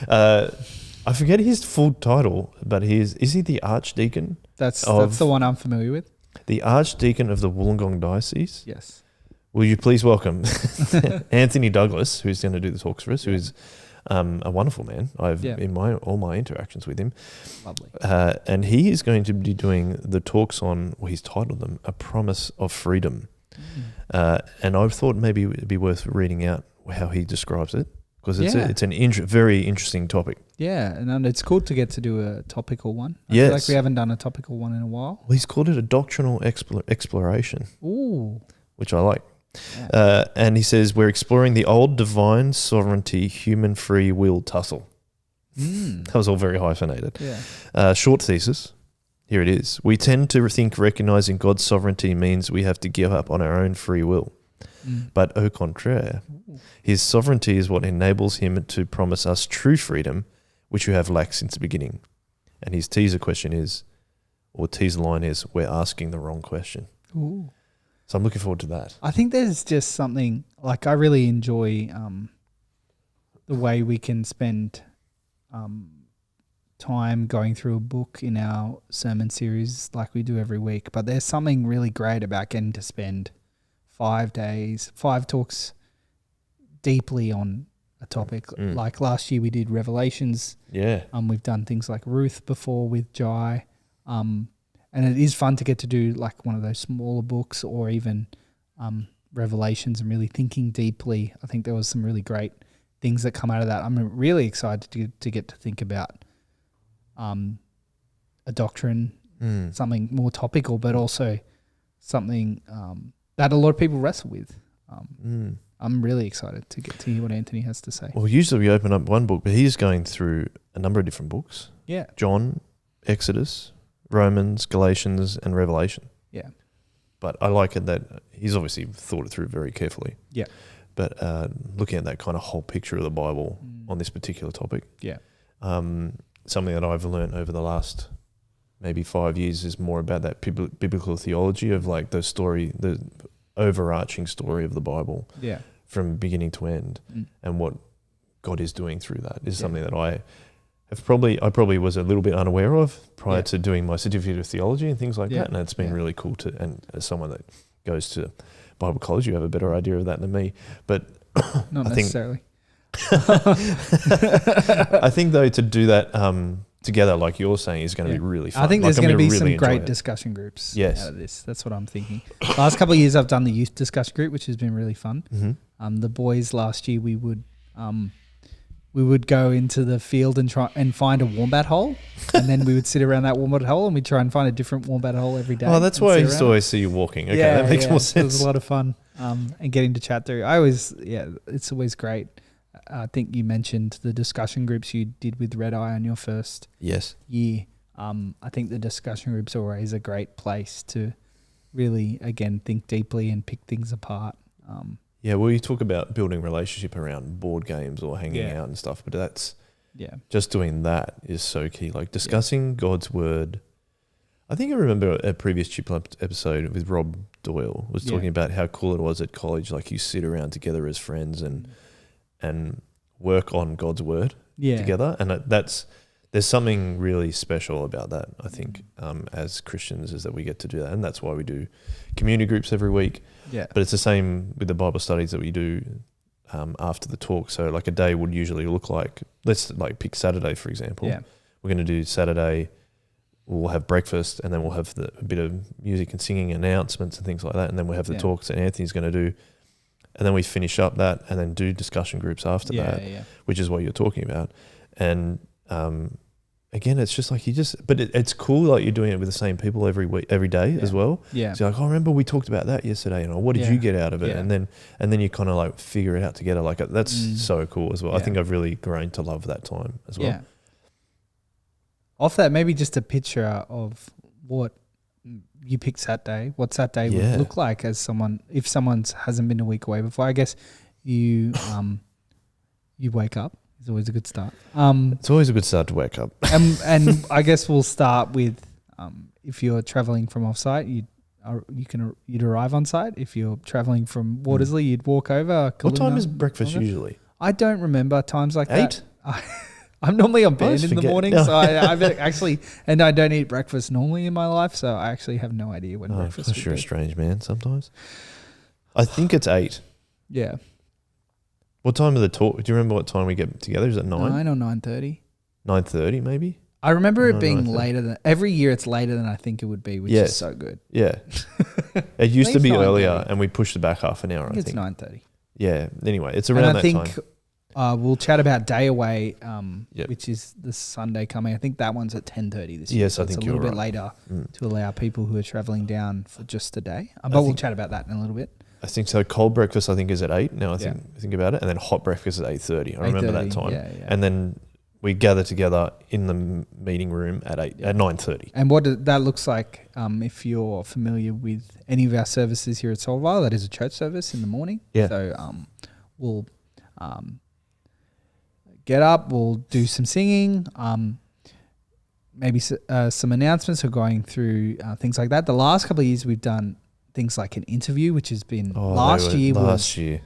Speaker 2: I forget his full title, but is he the Archdeacon?
Speaker 1: That's the one I'm familiar with.
Speaker 2: The Archdeacon of the Wollongong Diocese.
Speaker 1: Yes.
Speaker 2: Will you please welcome Anthony Douglas, who's going to do the talks for us, who is a wonderful man. In all my interactions with him.
Speaker 1: Lovely.
Speaker 2: And he is going to be doing the talks on, well, he's titled them, A Promise of Freedom. And I thought maybe it'd be worth reading out how he describes it, because it's an very interesting topic.
Speaker 1: Yeah, and it's cool to get to do a topical one. I
Speaker 2: Yes.
Speaker 1: feel like we haven't done a topical one in a while.
Speaker 2: Well, he's called it a doctrinal exploration.
Speaker 1: Ooh.
Speaker 2: Which I like.
Speaker 1: Yeah.
Speaker 2: And he says, we're exploring the old divine sovereignty, human free will tussle. That was all very hyphenated.
Speaker 1: Yeah.
Speaker 2: Short thesis. Here it is. We tend to think recognizing God's sovereignty means we have to give up on our own free will. But au contraire, his sovereignty is what enables him to promise us true freedom, which we have lacked since the beginning. And his teaser question is, or teaser line is, we're asking the wrong question.
Speaker 1: Ooh.
Speaker 2: So I'm looking forward to that.
Speaker 1: I think there's just something, like I really enjoy the way we can spend time going through a book in our sermon series like we do every week. But there's something really great about getting to spend 5 days, 5 talks deeply on a topic. Like last year we did Revelations.
Speaker 2: Yeah.
Speaker 1: We've done things like Ruth before with Jai. And it is fun to get to do like one of those smaller books or even Revelations and really thinking deeply. I think there was some really great things that come out of that. I'm really excited to get to think about a doctrine, something more topical, but also something that a lot of people wrestle with. I'm really excited to get to hear what Anthony has to say.
Speaker 2: Well, usually we open up one book, but he's going through a number of different books.
Speaker 1: Yeah.
Speaker 2: John, Exodus, Romans, Galatians, and Revelation.
Speaker 1: Yeah.
Speaker 2: But I like it that he's obviously thought it through very carefully.
Speaker 1: Yeah.
Speaker 2: But looking at that kind of whole picture of the Bible on this particular topic.
Speaker 1: Yeah.
Speaker 2: Something that I've learned over the last maybe 5 years is more about that biblical theology of like the story, the overarching story of the Bible.
Speaker 1: Yeah.
Speaker 2: From beginning to end, and what God is doing through that is something that I probably was a little bit unaware of prior to doing my certificate of theology and things like that. And it's been really cool to, and as someone that goes to Bible college, you have a better idea of that than me. But
Speaker 1: not necessarily.
Speaker 2: I think though to do that together, like you're saying, is going to be really fun.
Speaker 1: I think there's going to be
Speaker 2: really
Speaker 1: some great
Speaker 2: it.
Speaker 1: discussion groups
Speaker 2: Yes.
Speaker 1: out of this. That's what I'm thinking. Last couple of years I've done the youth discussion group, which has been really fun. The boys last year we would go into the field and try and find a wombat hole, and then we would sit around that wombat hole and we'd try and find a different wombat hole every day.
Speaker 2: Oh, that's why I used to always see you walking. Okay, that makes more sense.
Speaker 1: It was a lot of fun and getting to chat through. It's always great. I think you mentioned the discussion groups you did with Red Eye on your first year. I think the discussion groups are always a great place to really, again, think deeply and pick things apart.
Speaker 2: Well, you talk about building relationship around board games or hanging out and stuff, but that's just doing that is so key. Like discussing God's word. I think I remember a previous Chip episode with Rob Doyle was talking about how cool it was at college. Like you sit around together as friends and work on God's word together, and there's something really special about that. I think as Christians is that we get to do that, and that's why we do community groups every week. Yeah, but it's the same with the Bible studies that we do after the talk. So like a day would usually look like, let's like pick Saturday for example. Yeah, we're going to do Saturday. We'll have breakfast, and then we'll have a bit of music and singing, announcements and things like that, and then we'll have the talks that Anthony's going to do. And then we finish up that and then do discussion groups after that, which is what you're talking about. And again, it's just like it's cool like you're doing it with the same people every week, every day as well. Yeah. So you're like, oh, remember we talked about that yesterday, what did you get out of it? And then you kind of like figure it out together. Like that's so cool as well. I think I've really grown to love that time as well. Yeah.
Speaker 1: Off that, maybe just a picture of what you picked Saturday, what Saturday would look like as someone, if someone hasn't been a week away before. I guess you you wake up It's always a good start.
Speaker 2: It's always a good start to wake up.
Speaker 1: And I guess we'll start with if you're traveling from off-site, you'd arrive on site. If you're traveling from Watersley, you'd walk over.
Speaker 2: What time is breakfast usually?
Speaker 1: I don't remember times like
Speaker 2: 8?
Speaker 1: that. I'm normally on bed in the morning,
Speaker 2: No.
Speaker 1: so I've actually, and I don't eat breakfast normally in my life, so I actually have no idea when breakfast would
Speaker 2: You're
Speaker 1: be.
Speaker 2: a strange man sometimes. I think it's 8.
Speaker 1: Yeah.
Speaker 2: What time of the talk? Do you remember what time we get together? Is it 9?
Speaker 1: 9 or 9:30.
Speaker 2: 9:30 maybe?
Speaker 1: I remember it being
Speaker 2: 9:30.
Speaker 1: later than every year. It's later than I think it would be, which is so good.
Speaker 2: Yeah. It used to
Speaker 1: it's
Speaker 2: be
Speaker 1: 9:30.
Speaker 2: earlier, and we pushed it back half an hour. I think
Speaker 1: It's 9:30.
Speaker 2: Yeah. Anyway, it's
Speaker 1: And
Speaker 2: around
Speaker 1: I
Speaker 2: that
Speaker 1: think
Speaker 2: time.
Speaker 1: we'll chat about Day Away,
Speaker 2: Yep.
Speaker 1: which is the Sunday coming. I think that one's at 10:30 this year.
Speaker 2: Yes,
Speaker 1: so
Speaker 2: I think
Speaker 1: it's a little
Speaker 2: you're
Speaker 1: bit
Speaker 2: right.
Speaker 1: later
Speaker 2: Mm.
Speaker 1: to allow people who are traveling down for just a day. But we'll chat about that in a little bit.
Speaker 2: I think so. Cold breakfast, I think, is at 8. Now I think about it, and then hot breakfast is at 8:30. I remember that
Speaker 1: 8:30,
Speaker 2: time.
Speaker 1: yeah.
Speaker 2: And then we gather together in the meeting room at 9:30.
Speaker 1: And that looks like, if you're familiar with any of our services here at Solvile, that is a church service in the morning.
Speaker 2: Yeah.
Speaker 1: So we'll get up, we'll do some singing, maybe some announcements or going through things like that. The last couple of years we've done things like an interview, which has been last year.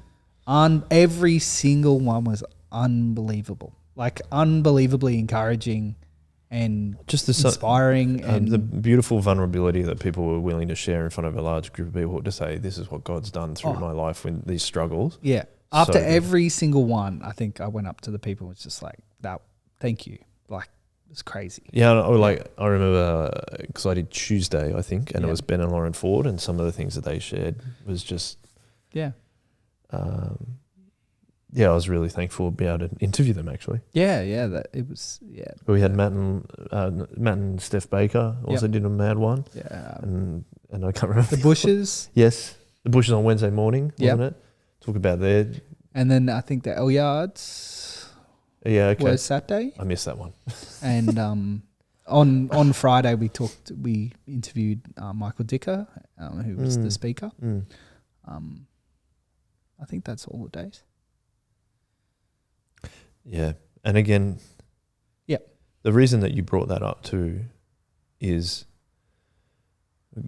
Speaker 1: Every single one was unbelievable, like unbelievably encouraging and
Speaker 2: Just
Speaker 1: inspiring. And
Speaker 2: the beautiful vulnerability that people were willing to share in front of a large group of people to say, this is what God's done through my life with these struggles.
Speaker 1: Yeah. After
Speaker 2: So good.
Speaker 1: every single one, I think I went up to the people. It's just like, that. Thank you. Like, it's crazy.
Speaker 2: Yeah, I remember because I did Tuesday, I think, and it was Ben and Lauren Ford, and some of the things that they shared was just,
Speaker 1: Yeah.
Speaker 2: I was really thankful to be able to interview them actually.
Speaker 1: Yeah. Yeah. That it was. Yeah.
Speaker 2: But we had Matt and Steph Baker also did a mad one.
Speaker 1: Yeah.
Speaker 2: And I can't remember
Speaker 1: The Bushes.
Speaker 2: Yes, the Bushes on Wednesday morning, wasn't it? Talk about their.
Speaker 1: And then I think the L Yards
Speaker 2: Yeah, okay.
Speaker 1: was Saturday.
Speaker 2: I missed that one.
Speaker 1: And on Friday we interviewed Michael Dicker, who was the speaker. I think that's all the days.
Speaker 2: Yeah, and again, the reason that you brought that up too is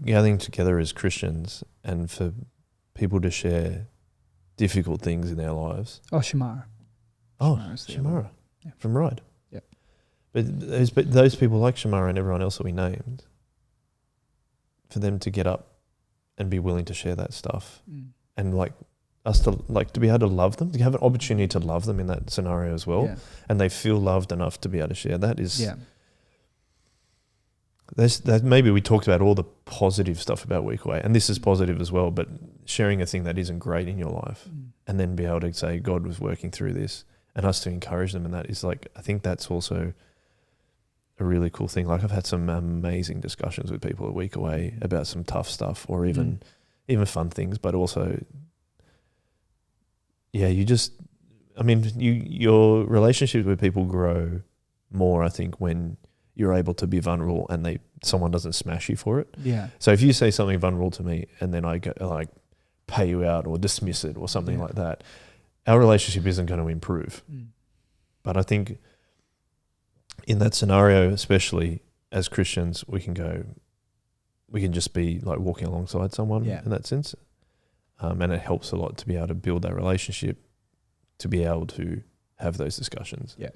Speaker 2: gathering together as Christians and for people to share difficult things in their lives.
Speaker 1: Oh, Shamara.
Speaker 2: Shamara from Ride.
Speaker 1: Yep.
Speaker 2: But those people like Shamara and everyone else that we named, for them to get up and be willing to share that stuff, and like us to be able to love them, to have an opportunity to love them in that scenario as well, and they feel loved enough to be able to share that is. That maybe we talked about all the positive stuff about Week Away, and this is positive as well, but sharing a thing that isn't great in your life and then be able to say God was working through this and us to encourage them, and that is like, I think that's also a really cool thing. Like I've had some amazing discussions with people at Week Away about some tough stuff or even fun things, but also, your relationships with people grow more, I think, when you're able to be vulnerable and someone doesn't smash you for it.
Speaker 1: Yeah.
Speaker 2: So if you say something vulnerable to me and then I go like pay you out or dismiss it or something like that, our relationship isn't going to improve. But I think in that scenario, especially as Christians, we can just be like walking alongside someone in that sense. And it helps a lot to be able to build that relationship, to be able to have those discussions.
Speaker 1: Yeah.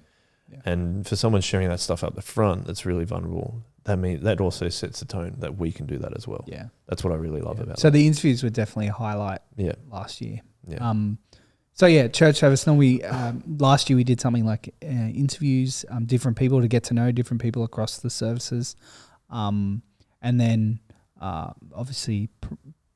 Speaker 2: And for someone sharing that stuff up the front that's really vulnerable, that also sets the tone that we can do that as well.
Speaker 1: Yeah.
Speaker 2: That's what I really love about it.
Speaker 1: So the interviews were definitely a highlight last year.
Speaker 2: Yeah.
Speaker 1: Church service. Normally, last year we did something like interviews, different people to get to know different people across the services. And then obviously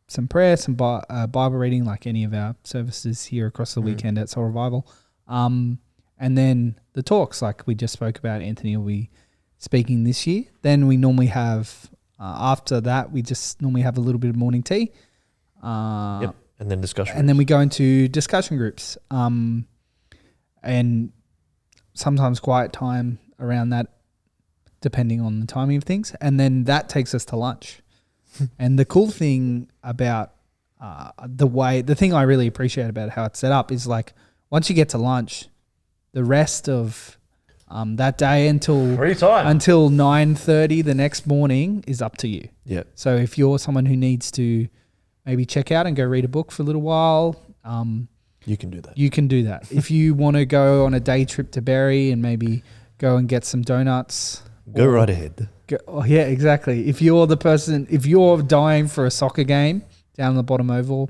Speaker 1: some prayer, some Bible reading, like any of our services here across the weekend at Soul Revival. And then the talks, like we just spoke about, Anthony will be speaking this year. Then we normally have, after that, we just normally have a little bit of morning tea.
Speaker 2: And then discussion.
Speaker 1: And then we go into discussion groups. And sometimes quiet time around that, depending on the timing of things. And then that takes us to lunch. And the cool thing about the thing I really appreciate about how it's set up is like once you get to lunch, the rest of that day until
Speaker 2: Free time.
Speaker 1: until 9:30 the next morning is up to you.
Speaker 2: Yeah.
Speaker 1: So if you're someone who needs to maybe check out and go read a book for a little while,
Speaker 2: You can do that.
Speaker 1: you can do that. If you want to go on a day trip to Berry and maybe go and get some donuts,
Speaker 2: Go right ahead.
Speaker 1: yeah, exactly. If you're dying for a soccer game down the bottom oval,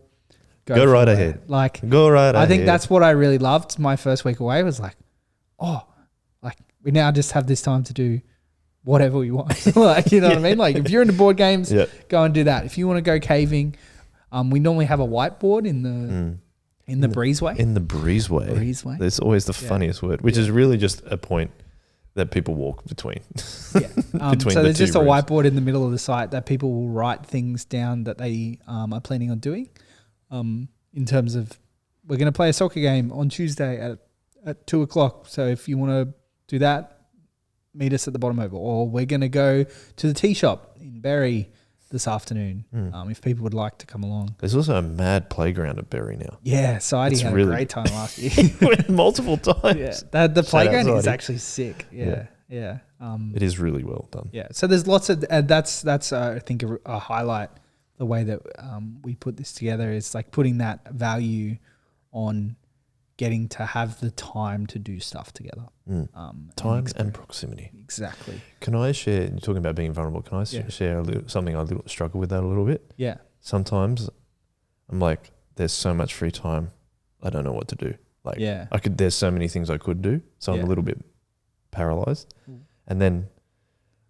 Speaker 2: Go
Speaker 1: for
Speaker 2: right
Speaker 1: it.
Speaker 2: Ahead.
Speaker 1: Like,
Speaker 2: Go right ahead.
Speaker 1: I think that's what I really loved. My first week away was like, like we now just have this time to do whatever we want. Like, you know what I mean? Like if you're into board games, go and do that. If you want to go caving, we normally have a whiteboard in the breezeway.
Speaker 2: In the breezeway. There's always the funniest word, which is really just a point that people walk between.
Speaker 1: Yeah. So there's just a whiteboard in the middle of the site that people will write things down that they are planning on doing. In terms of, we're going to play a soccer game on Tuesday at 2:00. So if you want to do that, meet us at the bottom oval. Or we're going to go to the tea shop in Berry this afternoon. If people would like to come along.
Speaker 2: There's also a mad playground at Berry now.
Speaker 1: Yeah, Sidey had a great time last year.
Speaker 2: Went multiple times.
Speaker 1: Yeah, the playground is actually sick. Yeah.
Speaker 2: It is really well done.
Speaker 1: Yeah, so there's lots of that's I think a highlight. The way that we put this together is like putting that value on getting to have the time to do stuff together.
Speaker 2: Time and proximity.
Speaker 1: Exactly.
Speaker 2: Can I share, you're talking about being vulnerable, can I share something I struggle with that a little bit?
Speaker 1: Yeah.
Speaker 2: Sometimes I'm like, there's so much free time, I don't know what to do. Like, there's so many things I could do, so I'm a little bit paralyzed. And then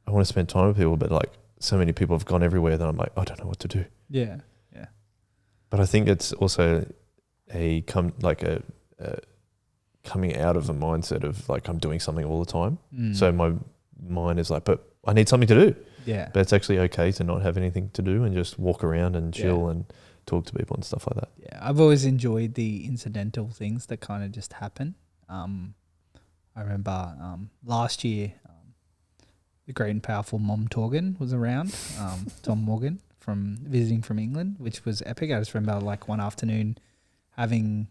Speaker 2: I want to spend time with people, but like, so many people have gone everywhere that I'm like, I don't know what to do.
Speaker 1: Yeah.
Speaker 2: But I think it's also coming out of a mindset of like I'm doing something all the time. So my mind is like, but I need something to do.
Speaker 1: Yeah.
Speaker 2: But it's actually okay to not have anything to do and just walk around and chill and talk to people and stuff like that.
Speaker 1: Yeah. I've always enjoyed the incidental things that kind of just happen. I remember last year, the great and powerful Mom Torgan was around, Tom Morgan visiting from England, which was epic. I just remember like one afternoon having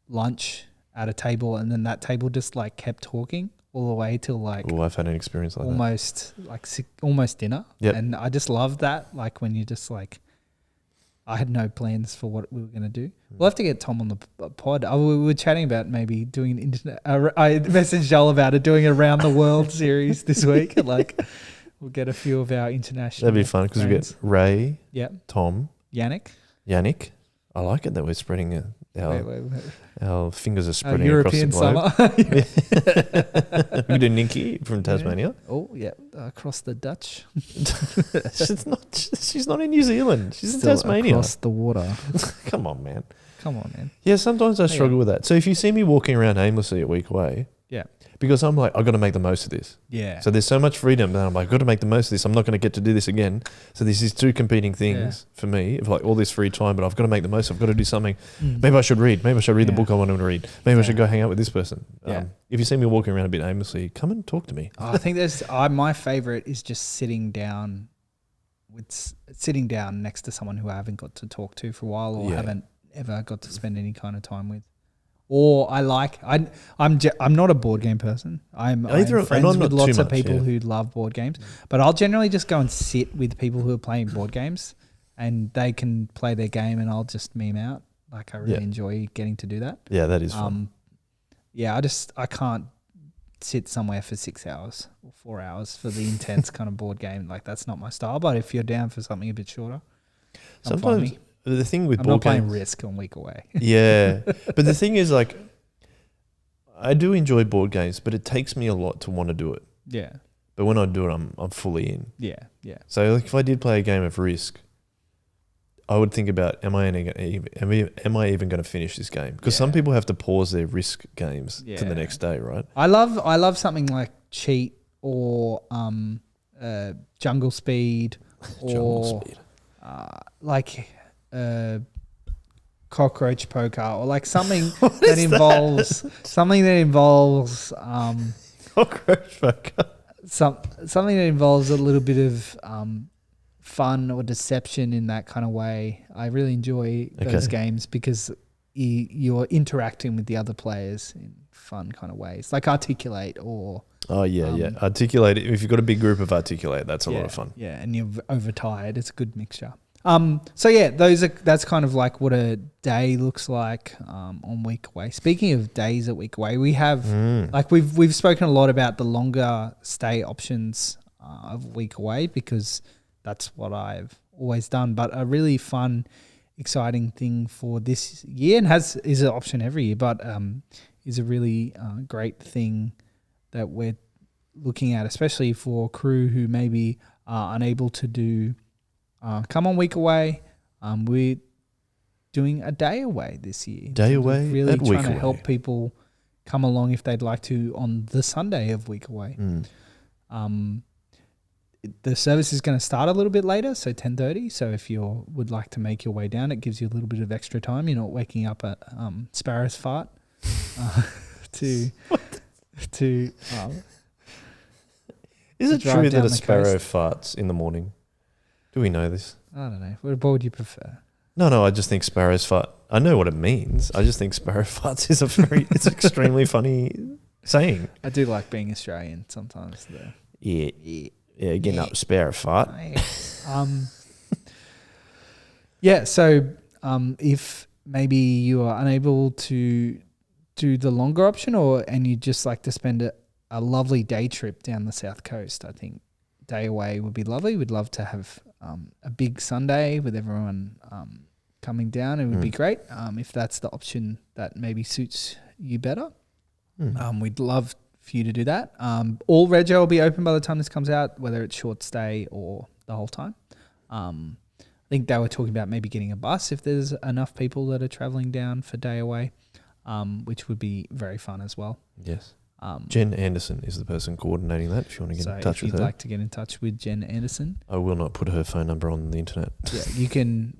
Speaker 1: lunch at a table, and then that table just like kept talking all the way till like
Speaker 2: I've had an experience like
Speaker 1: almost dinner.
Speaker 2: Yep.
Speaker 1: And I just loved that, like when you just like, I had no plans for what we were going to do. We'll have to get Tom on the pod. We were chatting about maybe doing an internet. I messaged Joel about it, doing a Around the World series this week. Like, we'll get a few of our international.
Speaker 2: That'd be fun because we get Ray, Tom,
Speaker 1: Yannick.
Speaker 2: I like it that we're spreading our fingers are spreading
Speaker 1: European
Speaker 2: across the globe. We could do Nikki from Tasmania.
Speaker 1: Oh yeah, across the Dutch.
Speaker 2: She's not in New Zealand. She's
Speaker 1: still
Speaker 2: in Tasmania.
Speaker 1: Across the water.
Speaker 2: Come on, man.
Speaker 1: Yeah,
Speaker 2: sometimes I struggle with that. So if you see me walking around aimlessly a week away, because I'm like, I've got to make the most of this.
Speaker 1: Yeah.
Speaker 2: So there's so much freedom that I'm like, I've got to make the most of this. I'm not going to get to do this again. So there's these two competing things for me, of like all this free time, but I've got to make the most. I've got to do something. Maybe I should read. Maybe I should read the book I want to read. Maybe I should go hang out with this person. If you see me walking around a bit aimlessly, come and talk to me.
Speaker 1: I think my favorite is just sitting down next to someone who I haven't got to talk to for a while, or haven't ever got to spend any kind of time with. Or I'm not a board game person. I'm friends with lots of people who love board games, but I'll generally just go and sit with people who are playing board games, and they can play their game, and I'll just meme out. Like, I really enjoy getting to do that.
Speaker 2: Yeah, that is fun.
Speaker 1: I can't sit somewhere for 6 hours or 4 hours for the intense kind of board game. Like, that's not my style. But if you're down for something a bit shorter,
Speaker 2: sometimes the thing with
Speaker 1: I'm
Speaker 2: board
Speaker 1: not playing
Speaker 2: games,
Speaker 1: Risk on week away.
Speaker 2: Yeah, but the thing is, like, I do enjoy board games, but it takes me a lot to want to do it.
Speaker 1: Yeah.
Speaker 2: But when I do it, I'm fully in.
Speaker 1: Yeah.
Speaker 2: So like, if I did play a game of Risk, I would think about, am I even going to finish this game? Because some people have to pause their Risk games to the next day, right?
Speaker 1: I love something like Cheat or Jungle Speed or like Cockroach Poker, or like something that involves
Speaker 2: Cockroach Poker.
Speaker 1: Something that involves a little bit of fun or deception in that kind of way. I really enjoy those games because you're interacting with the other players in fun kind of ways, like Articulate or.
Speaker 2: Oh yeah. Articulate. If you've got a big group of Articulate, that's a lot of fun.
Speaker 1: Yeah, and you're overtired. It's a good mixture. So yeah, that's kind of like what a day looks like on Week Away. Speaking of days at Week Away, we have like we've spoken a lot about the longer stay options of Week Away because that's what I've always done. But a really fun, exciting thing for this year, and is an option every year, but is a really great thing that we're looking at, especially for crew who maybe are unable to do come on Week Away. We're doing a day away this year.
Speaker 2: Day away,
Speaker 1: really
Speaker 2: at
Speaker 1: trying
Speaker 2: Week
Speaker 1: to
Speaker 2: Away.
Speaker 1: help people come along if they'd like to on the Sunday of Week Away. The service is going to start a little bit later, so 10:30. So if you would like to make your way down, it gives you a little bit of extra time. You're not waking up at Sparrow's Fart to.
Speaker 2: Is it
Speaker 1: drive
Speaker 2: true
Speaker 1: down
Speaker 2: that a
Speaker 1: the
Speaker 2: sparrow
Speaker 1: coast.
Speaker 2: farts in the morning? Do we know this?
Speaker 1: I don't know. What would you prefer?
Speaker 2: No, I just think sparrows fart. I know what it means. I just think sparrow farts is it's extremely funny saying.
Speaker 1: I do like being Australian sometimes, though.
Speaker 2: Yeah, getting up sparrow fart.
Speaker 1: Yeah, so if maybe you are unable to do the longer option and you just like to spend a lovely day trip down the south coast, I think day away would be lovely. We'd love to have a big Sunday with everyone coming down. It would be great if that's the option that maybe suits you better. We'd love for you to do that. All rego will be open by the time this comes out, whether it's short stay or the whole time. I think they were talking about maybe getting a bus if there's enough people that are traveling down for day away, which would be very fun as well.
Speaker 2: Yes. Jen Anderson is the person coordinating that. If you want to get in touch with her,
Speaker 1: if you'd like to get in touch with Jen Anderson,
Speaker 2: I will not put her phone number on the internet.
Speaker 1: Yeah, you can.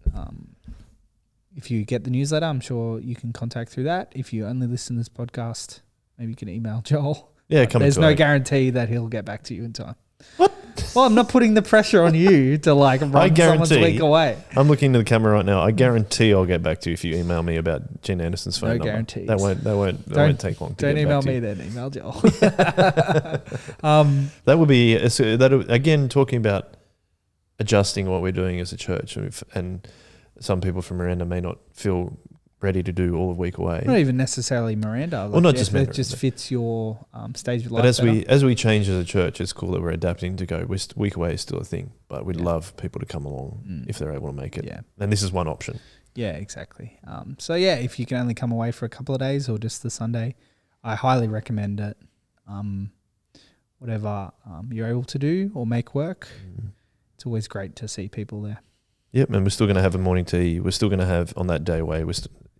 Speaker 1: If you get the newsletter, I'm sure you can contact through that. If you only listen to this podcast, maybe you can email Joel.
Speaker 2: Yeah,
Speaker 1: there's no guarantee that he'll get back to you in time. What? Well, I'm not putting the pressure on you to like run someone's week away.
Speaker 2: I'm looking into the camera right now. I guarantee I'll get back to you if you email me about Jen Anderson's phone number.
Speaker 1: No guarantees.
Speaker 2: That won't take long.
Speaker 1: Don't email me then. Email Joel.
Speaker 2: That would be again talking about adjusting what we're doing as a church, and some people from Miranda may not feel ready to do all of Week Away.
Speaker 1: Not even necessarily Miranda. Like,
Speaker 2: well, not just Miranda.
Speaker 1: It just fits your stage of life.
Speaker 2: But as we change as a church, it's cool that we're adapting to go. Week Away is still a thing, but we'd love people to come along if they're able to make it. Yeah. And this is one option.
Speaker 1: Yeah, exactly. So yeah, if you can only come away for a couple of days or just the Sunday, I highly recommend it. Whatever you're able to do or make work, it's always great to see people there.
Speaker 2: Yep, and we're still going to have a morning tea. We're still going to have on that day away.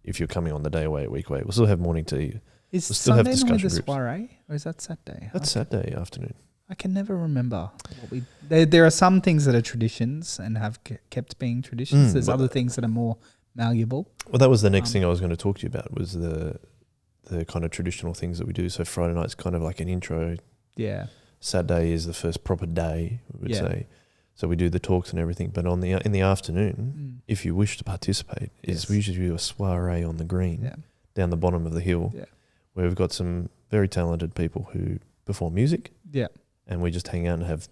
Speaker 2: If you're coming on the day away at Week Away, we'll still have morning tea.
Speaker 1: Is Sunday normally the soiree, or is that Saturday?
Speaker 2: That's Saturday afternoon.
Speaker 1: I can never remember what there are some things that are traditions and have kept being traditions. There's other things that are more malleable.
Speaker 2: Well, that was the next thing I was going to talk to you about was the kind of traditional things that we do. So Friday night's kind of like an intro.
Speaker 1: Yeah.
Speaker 2: Saturday is the first proper day, we would say. So we do the talks and everything. But in the afternoon, if you wish to participate, we usually do a soiree on the green down the bottom of the hill where we've got some very talented people who perform music. Yeah. And we just hang out and have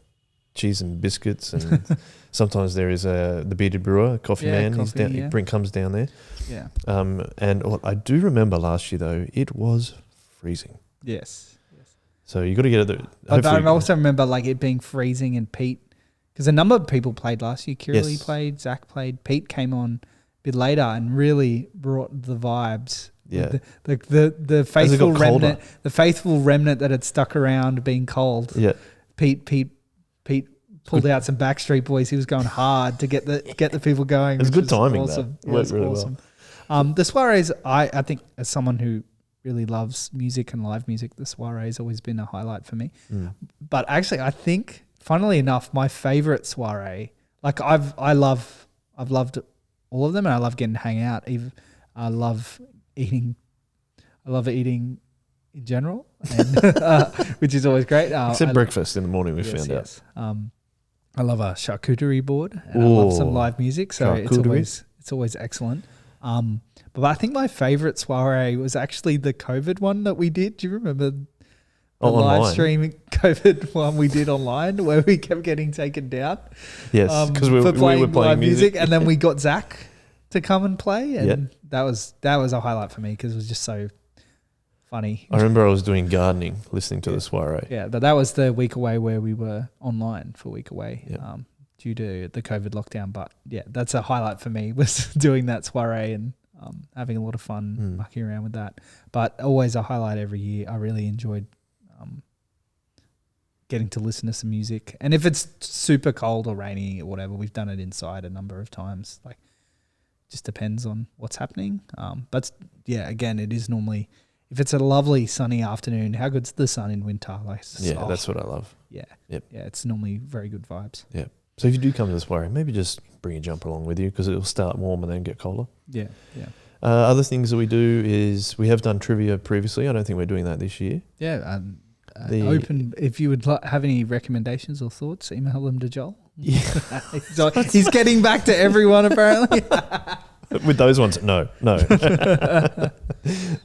Speaker 2: cheese and biscuits. And sometimes there is the bearded brewer, coffee man. He comes down there. Yeah. And what I do remember last year, though, it was freezing.
Speaker 1: Yes.
Speaker 2: So you got to get it.
Speaker 1: I also remember like it being freezing and Pete, because a number of people played last year. Kiralee played, Zach played, Pete came on a bit later and really brought the vibes.
Speaker 2: Yeah,
Speaker 1: the faithful remnant, that had stuck around being cold. Yeah, Pete pulled out some Backstreet Boys. He was going hard to get the people going.
Speaker 2: It was good timing.
Speaker 1: Awesome.
Speaker 2: That worked really awesome.
Speaker 1: Well. The soirees, I think, as someone who really loves music and live music, the soiree has always been a highlight for me. But actually, I think, funnily enough, my favorite soiree, like I've loved all of them, and I love getting to hang out. I love eating in general, and, which is always great.
Speaker 2: Except breakfast in the morning, we found out.
Speaker 1: I love a charcuterie board, and I love some live music, so it's always excellent. But I think my favourite soiree was actually the COVID one that we did. Do you remember the live stream COVID one we did online where we kept getting taken down?
Speaker 2: Yes, because we were playing
Speaker 1: live
Speaker 2: music.
Speaker 1: And then we got Zach to come and play. And that was a highlight for me because it was just so funny.
Speaker 2: I remember I was doing gardening, listening to the soiree.
Speaker 1: Yeah, but that was the week away where we were online for a week away due to the COVID lockdown. But yeah, that's a highlight for me was doing that soiree and having a lot of fun mucking around with that. But always a highlight every year. I really enjoyed getting to listen to some music. And if it's super cold or rainy or whatever, we've done it inside a number of times. Like, just depends on what's happening. But yeah, again, it is normally, if it's a lovely sunny afternoon, how good's the sun in winter? Like,
Speaker 2: that's what I love.
Speaker 1: Yeah.
Speaker 2: Yep.
Speaker 1: Yeah, it's normally very good vibes.
Speaker 2: Yeah. So if you do come to this soiree, maybe just bring a jumper along with you because it'll start warm and then get colder.
Speaker 1: Yeah, yeah.
Speaker 2: Other things that we do is we have done trivia previously. I don't think we're doing that this year.
Speaker 1: Yeah. Open. If you would have any recommendations or thoughts, email them to Joel.
Speaker 2: Yeah.
Speaker 1: He's getting back to everyone apparently.
Speaker 2: With those ones, no, no,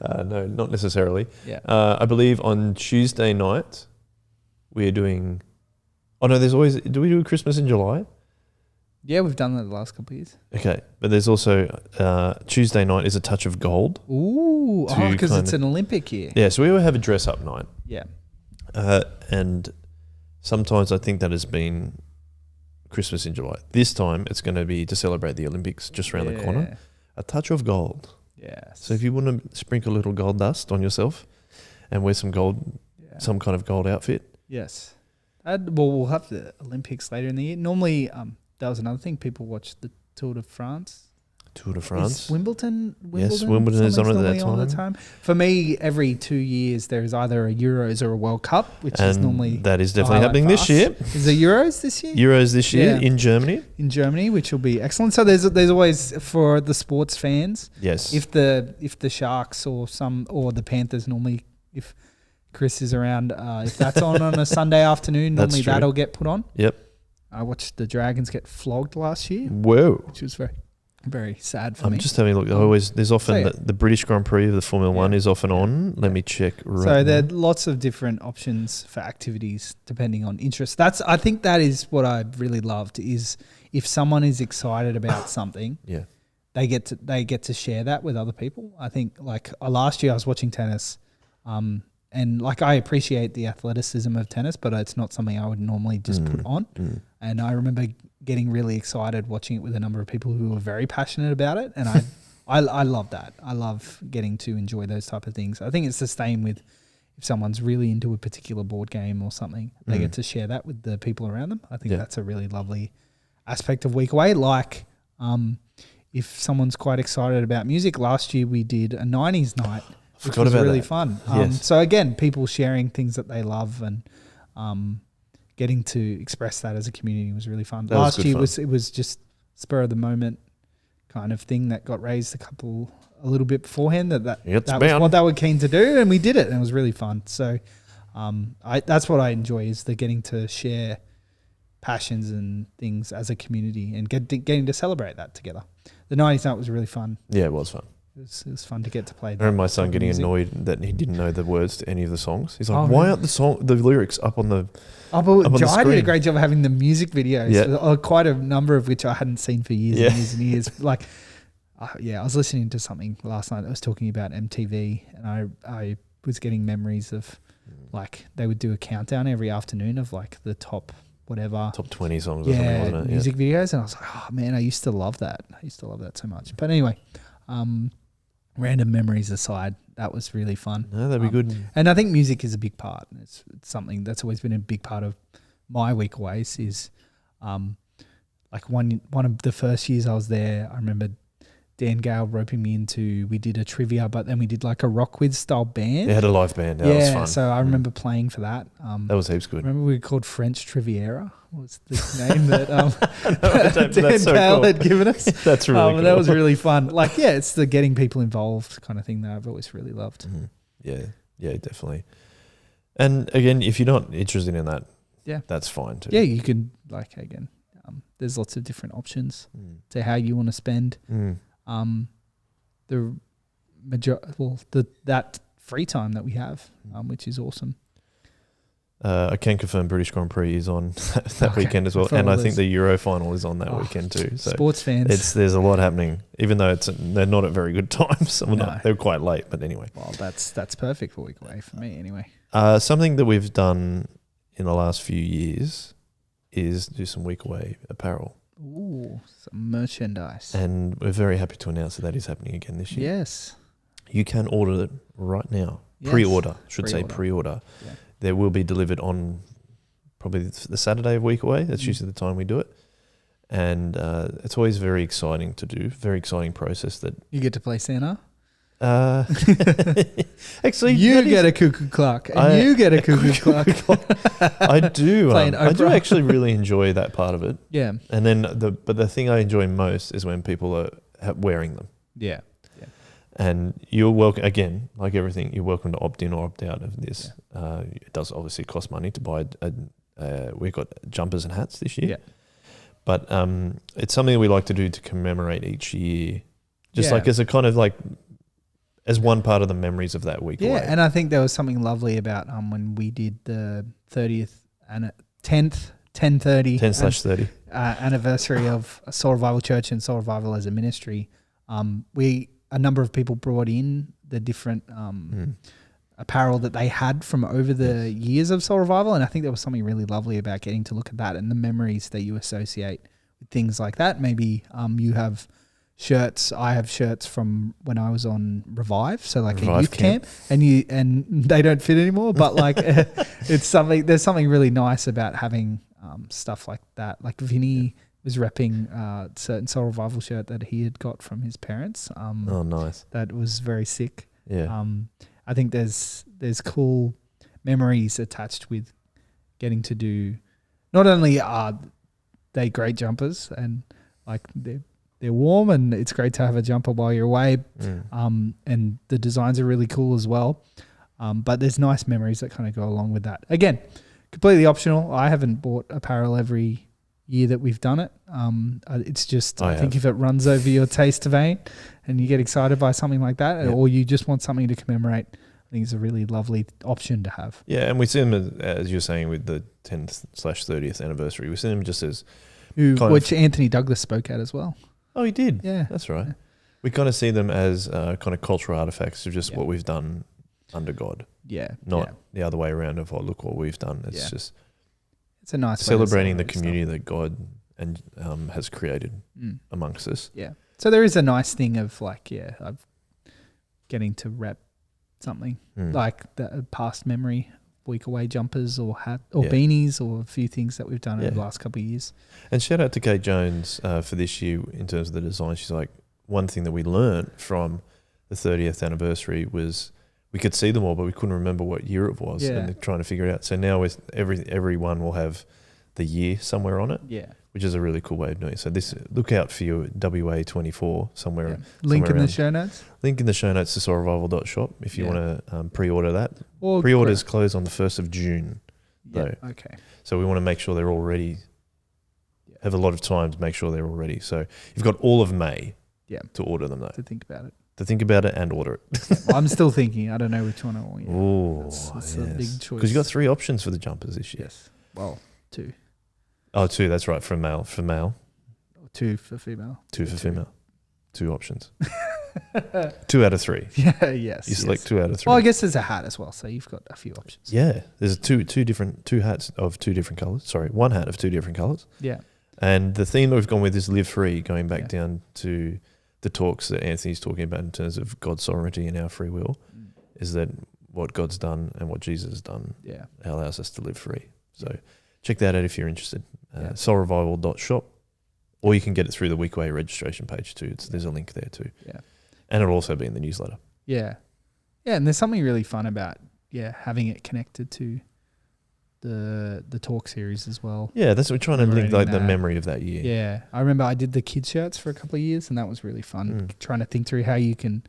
Speaker 2: not necessarily.
Speaker 1: Yeah.
Speaker 2: I believe on Tuesday night we're doing. Oh no, there's always. Do we do Christmas in July?
Speaker 1: Yeah, we've done that the last couple of years.
Speaker 2: Okay, but there's also Tuesday night is a touch of gold.
Speaker 1: Ooh, because it's an Olympic year.
Speaker 2: Yeah, so we will have a dress up night.
Speaker 1: Yeah.
Speaker 2: And sometimes I think that has been Christmas in July. This time it's going to be to celebrate the Olympics just around the corner. A touch of gold.
Speaker 1: Yes.
Speaker 2: So if you want to sprinkle a little gold dust on yourself and wear some gold, some kind of gold outfit.
Speaker 1: Yes. We'll have the Olympics later in the year. Normally, that was another thing. People watch the Tour de France.
Speaker 2: Tour de France.
Speaker 1: Is Wimbledon.
Speaker 2: Yes, Wimbledon is on at that time.
Speaker 1: For me, every 2 years there is either a Euros or a World Cup, which is normally
Speaker 2: that is definitely happening this year.
Speaker 1: Is it Euros this year?
Speaker 2: Euros this year in Germany.
Speaker 1: In Germany, which will be excellent. So there's always for the sports fans.
Speaker 2: Yes.
Speaker 1: If the Sharks or the Panthers normally, if Chris is around, if that's on a Sunday afternoon, normally that'll get put on.
Speaker 2: Yep.
Speaker 1: I watched the Dragons get flogged last year.
Speaker 2: Whoa.
Speaker 1: Which was very, very sad for me.
Speaker 2: I'm just having a look. There's often the British Grand Prix of the Formula One is often on. Let me check
Speaker 1: So there are lots of different options for activities depending on interest. I think that is what I really loved is if someone is excited about something, they get to share that with other people. I think like last year I was watching tennis, and like I appreciate the athleticism of tennis, but it's not something I would normally just put on. And I remember getting really excited watching it with a number of people who were very passionate about it, and I love that. I love getting to enjoy those type of things. I think it's the same with if someone's really into a particular board game or something, they get to share that with the people around them. I think that's a really lovely aspect of Week Away. Like if someone's quite excited about music, last year we did a 90s night. Which was really fun. So again, people sharing things that they love and getting to express that as a community was really fun. Last year it was just spur of the moment kind of thing that got raised a little bit beforehand. That was what they were keen to do, and we did it, and it was really fun. So that's what I enjoy is the getting to share passions and things as a community and getting to celebrate that together. The 90s night was really fun.
Speaker 2: Yeah, it was fun.
Speaker 1: It was fun to get to play.
Speaker 2: I remember my son getting annoyed that he didn't know the words to any of the songs. He's like, "Why aren't the lyrics up on the?"
Speaker 1: I did a great job of having the music videos, quite a number of which I hadn't seen for years and years and years. Like, I was listening to something last night that was talking about MTV, and I was getting memories of like they would do a countdown every afternoon of like the top
Speaker 2: 20 songs or something, wasn't it?
Speaker 1: Music videos, and I was like, oh man, I used to love that. I used to love that so much. But anyway. Random memories aside, that was really fun.
Speaker 2: No, that'd be good.
Speaker 1: And I think music is a big part. It's something that's always been a big part of my Week Aways is like one of the first years I was there, I remember Dan Gale roping me into, we did a trivia, but then we did like a rock quiz style band.
Speaker 2: They had a live band. That was fun.
Speaker 1: So I remember playing for that.
Speaker 2: That was heaps good.
Speaker 1: Remember we were called French Triviera was the name that Dan Gale had given us.
Speaker 2: That's really cool.
Speaker 1: That was really fun. Like, it's the getting people involved kind of thing that I've always really loved.
Speaker 2: Yeah, definitely. And again, if you're not interested in that, that's fine too.
Speaker 1: Yeah, you can there's lots of different options to how you want to spend. that free time that we have, which is awesome.
Speaker 2: I can confirm British Grand Prix is on that weekend as well, and I think the Euro final is on that weekend too. So
Speaker 1: sports fans,
Speaker 2: there's a lot happening, even though they're not at very good times. They're quite late, but anyway.
Speaker 1: Well, that's perfect for a week away for me anyway.
Speaker 2: Something that we've done in the last few years is do some week away apparel.
Speaker 1: Ooh, some merchandise,
Speaker 2: and we're very happy to announce that is happening again this year.
Speaker 1: Yes,
Speaker 2: you can order it right now. Yes. Pre-order. Yeah. There will be delivered on probably the Saturday of week away. That's usually the time we do it. And it's always very exciting to do. Very exciting process that
Speaker 1: you get to play Santa.
Speaker 2: Actually,
Speaker 1: you get a cuckoo clock, and you get a cuckoo clock.
Speaker 2: I do. I do actually really enjoy that part of it.
Speaker 1: Yeah.
Speaker 2: And then the thing I enjoy most is when people are wearing them.
Speaker 1: Yeah.
Speaker 2: And you're welcome, again, like everything, you're welcome to opt in or opt out of this. Yeah. It does obviously cost money to buy we've got jumpers and hats this year. Yeah. But it's something that we like to do to commemorate each year, just like as a kind of like, as one part of the memories of that week away.
Speaker 1: Yeah, and I think there was something lovely about when we did the 30th and 10/30 anniversary of Soul Revival Church and Soul Revival as a ministry. A number of people brought in the different apparel that they had from over the years of Soul Revival, and I think there was something really lovely about getting to look at that and the memories that you associate with things like that. Maybe you have shirts. I have shirts from when I was on Revive, so like a youth camp, and they don't fit anymore. But like, it's something. There's something really nice about having stuff like that. Like Vinny was repping a certain Soul Revival shirt that he had got from his parents.
Speaker 2: Oh, nice! That
Speaker 1: was very sick.
Speaker 2: Yeah.
Speaker 1: I think there's cool memories attached with getting to do. Not only are they great jumpers and like they're warm and it's great to have a jumper while you're away. And the designs are really cool as well. But there's nice memories that kind of go along with that. Again, completely optional. I haven't bought apparel every year that we've done it. It's just, I think if it runs over your taste vein and you get excited by something like that, or you just want something to commemorate, I think it's a really lovely option to have.
Speaker 2: Yeah, and we see them, as you're saying, with the 10th/30th anniversary, we see them just as...
Speaker 1: Which Anthony Douglas spoke at as well.
Speaker 2: Oh, he did?
Speaker 1: Yeah.
Speaker 2: That's right. Yeah. We kind of see them as kind of cultural artifacts of just what we've done under God.
Speaker 1: Yeah.
Speaker 2: Not the other way around of, look what we've done. It's just...
Speaker 1: It's a nice
Speaker 2: celebrating the community that God has created amongst us.
Speaker 1: Yeah. So there is a nice thing of like, of getting to rep something like the past memory, week away jumpers or hat or beanies or a few things that we've done over the last couple of years.
Speaker 2: And shout out to Kate Jones for this year in terms of the design. She's like, one thing that we learned from the 30th anniversary was we could see them all, but we couldn't remember what year it was, and they're trying to figure it out. So now everyone will have the year somewhere on it, which is a really cool way of doing it. So look out for your WA24 somewhere.
Speaker 1: Link
Speaker 2: somewhere
Speaker 1: in the show notes.
Speaker 2: Link in the show notes to soulrevival.shop if you want to pre-order that. Pre-orders close on the 1st of June, though.
Speaker 1: Okay.
Speaker 2: So we want to make sure they're all ready. Have a lot of time to make sure they're all ready. So you've got all of May to order them, though.
Speaker 1: To think about it.
Speaker 2: To think about it and order it.
Speaker 1: Well, I'm still thinking. I don't know which one I want.
Speaker 2: Oh,
Speaker 1: that's a big choice.
Speaker 2: Because you got 3 options for the jumpers this year.
Speaker 1: Yes. Well, 2.
Speaker 2: Oh, 2. That's right. For male.
Speaker 1: 2 for female.
Speaker 2: 2 for female. 2 options. 2 out of 3.
Speaker 1: Yeah. Yes.
Speaker 2: You select 2 out of 3.
Speaker 1: Well, I guess there's a hat as well, so you've got a few options.
Speaker 2: Yeah. There's two hats of 2 different colors. Sorry, 1 hat of 2 different colors.
Speaker 1: Yeah.
Speaker 2: And the theme that we've gone with is live free, going back down to the talks that Anthony's talking about in terms of God's sovereignty and our free will, is that what God's done and what Jesus has done allows us to live free. So check that out if you're interested. Soulrevival.shop, or you can get it through the Weekway registration page too. There's a link there too.
Speaker 1: Yeah.
Speaker 2: And it'll also be in the newsletter.
Speaker 1: Yeah. Yeah, and there's something really fun about having it connected to the talk series as well.
Speaker 2: Yeah, that's what we're trying to link, like the memory of that year.
Speaker 1: Yeah, I remember I did the kids shirts for a couple of years, and that was really fun. Trying to think through how you can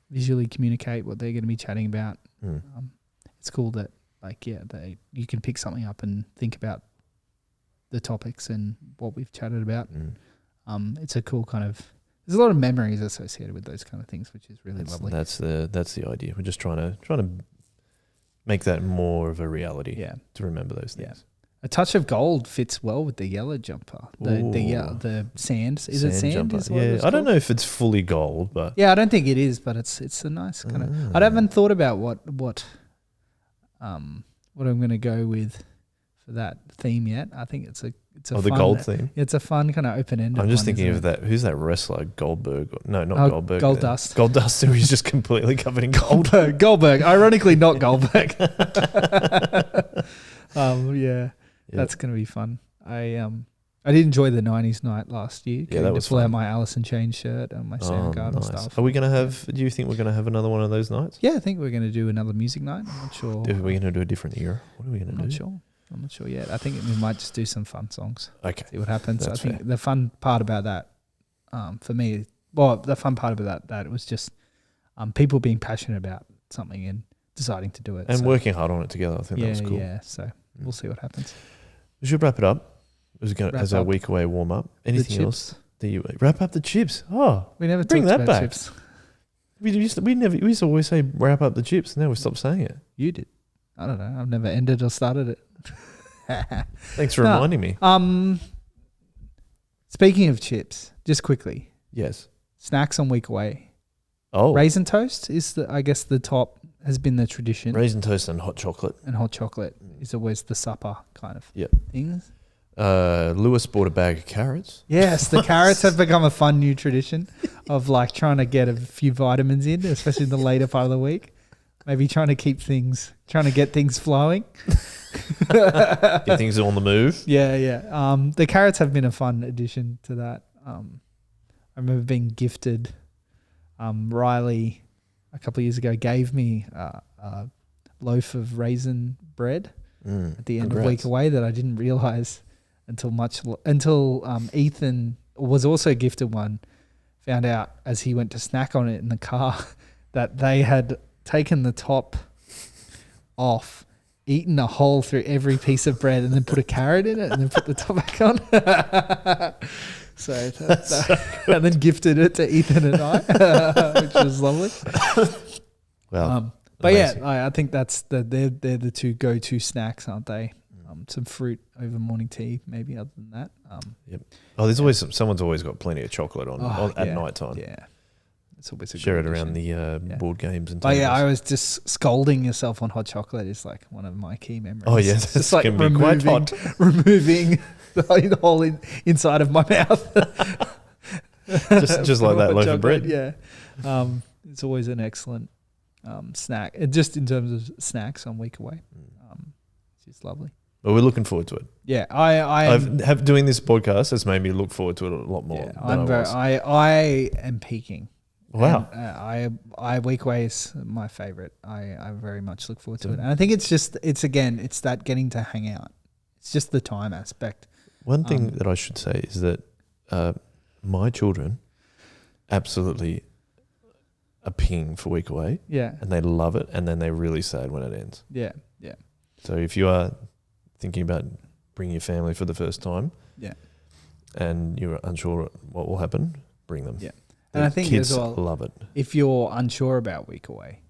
Speaker 1: visually communicate what they're going to be chatting about. It's cool that you can pick something up and think about the topics and what we've chatted about. It's a cool kind of there's a lot of memories associated with those kind of things, which is really lovely.
Speaker 2: That's the idea. We're just trying to make that more of a reality.
Speaker 1: Yeah.
Speaker 2: To remember those things.
Speaker 1: Yeah. A touch of gold fits well with the yellow jumper. The sand. Is it sand?
Speaker 2: Jumper.
Speaker 1: Is what
Speaker 2: yeah.
Speaker 1: it's
Speaker 2: I don't
Speaker 1: called?
Speaker 2: know if it's fully gold, but
Speaker 1: Yeah, I don't think it is, but it's a nice kind of. I haven't thought about what I'm going to go with for that theme yet. I think it's a
Speaker 2: the
Speaker 1: fun,
Speaker 2: gold theme.
Speaker 1: It's a fun kind of open ended.
Speaker 2: I'm just thinking of that. Who's that wrestler? Goldberg? No, not Goldberg.
Speaker 1: Goldust.
Speaker 2: Goldust, who is just completely covered in gold.
Speaker 1: Goldberg. Ironically, not Goldberg. Yeah. That's going to be fun. I did enjoy the 90s night last year.
Speaker 2: Yeah, that was
Speaker 1: pull
Speaker 2: fun.
Speaker 1: out my Alice in Chains shirt and my Soundgarden
Speaker 2: nice.
Speaker 1: stuff.
Speaker 2: Are we going to have? Do you think we're going to have another one of those nights?
Speaker 1: Yeah, I think we're going to do another music night. I'm not sure.
Speaker 2: Are we going to do a different era? What are we going to do?
Speaker 1: I'm not sure yet. I think we might just do some fun songs.
Speaker 2: Okay.
Speaker 1: See what happens.
Speaker 2: That's
Speaker 1: I think
Speaker 2: fair.
Speaker 1: the fun part about that, for me, the fun part about that it was just people being passionate about something and deciding to do it.
Speaker 2: And working hard on it together. I think that was cool.
Speaker 1: Yeah, so we'll see what happens.
Speaker 2: We should wrap it up. As our week away warm up. Anything else? Wrap up the chips. Oh,
Speaker 1: we never
Speaker 2: bring
Speaker 1: talked
Speaker 2: that
Speaker 1: about
Speaker 2: back.
Speaker 1: chips.
Speaker 2: We used to always say wrap up the chips. Now we stopped saying it.
Speaker 1: You did. I don't know. I've never ended or started it.
Speaker 2: Thanks for reminding me.
Speaker 1: Speaking of chips, just quickly.
Speaker 2: Yes.
Speaker 1: Snacks on week away.
Speaker 2: Oh,
Speaker 1: Raisin toast is the top has been the tradition.
Speaker 2: Raisin toast and hot chocolate.
Speaker 1: And hot chocolate is always the supper kind of things.
Speaker 2: Lewis bought a bag of carrots.
Speaker 1: Yes, the carrots have become a fun new tradition of like trying to get a few vitamins in, especially in the later part of the week. Maybe trying to get things flowing.
Speaker 2: Get things on the move.
Speaker 1: Yeah. The carrots have been a fun addition to that. I remember being gifted. Riley, a couple of years ago, gave me a loaf of raisin bread at the end of week away that I didn't realize until Ethan was also gifted one. Found out as he went to snack on it in the car that they had taken the top off, eaten a hole through every piece of bread, and then put a carrot in it, and then put the top back on. And then gifted it to Ethan and I, which was lovely.
Speaker 2: Well,
Speaker 1: but
Speaker 2: amazing.
Speaker 1: I think they're the two go-to snacks, aren't they? Some fruit over morning tea, maybe. Other than that,
Speaker 2: Yep. Oh, there's always someone's always got plenty of chocolate at night time.
Speaker 1: Yeah, it's always a
Speaker 2: Share it
Speaker 1: good
Speaker 2: around
Speaker 1: addition.
Speaker 2: the board games and.
Speaker 1: But I was just scolding yourself on hot chocolate is like one of my key memories.
Speaker 2: Oh yeah,
Speaker 1: it's
Speaker 2: that's
Speaker 1: like
Speaker 2: gonna be quite hot.
Speaker 1: removing the whole inside of my mouth.
Speaker 2: just like that loaf of bread.
Speaker 1: Yeah, it's always an excellent snack. And just in terms of snacks on week away, it's just lovely.
Speaker 2: But we're looking forward to it.
Speaker 1: Yeah, I
Speaker 2: have doing this podcast has made me look forward to it a lot more.
Speaker 1: Yeah, I am peaking.
Speaker 2: Wow.
Speaker 1: And, I week away is my favorite. I very much look forward to it. And I think it's that getting to hang out. It's just the time aspect.
Speaker 2: One thing that I should say is that my children absolutely are pinging for week away.
Speaker 1: Yeah.
Speaker 2: And they love it, and then they're really sad when it ends.
Speaker 1: Yeah.
Speaker 2: So if you are thinking about bringing your family for the first time, and you're unsure what will happen, bring them.
Speaker 1: Yeah. And I think
Speaker 2: kids
Speaker 1: as well,
Speaker 2: love it.
Speaker 1: If you're unsure about week away,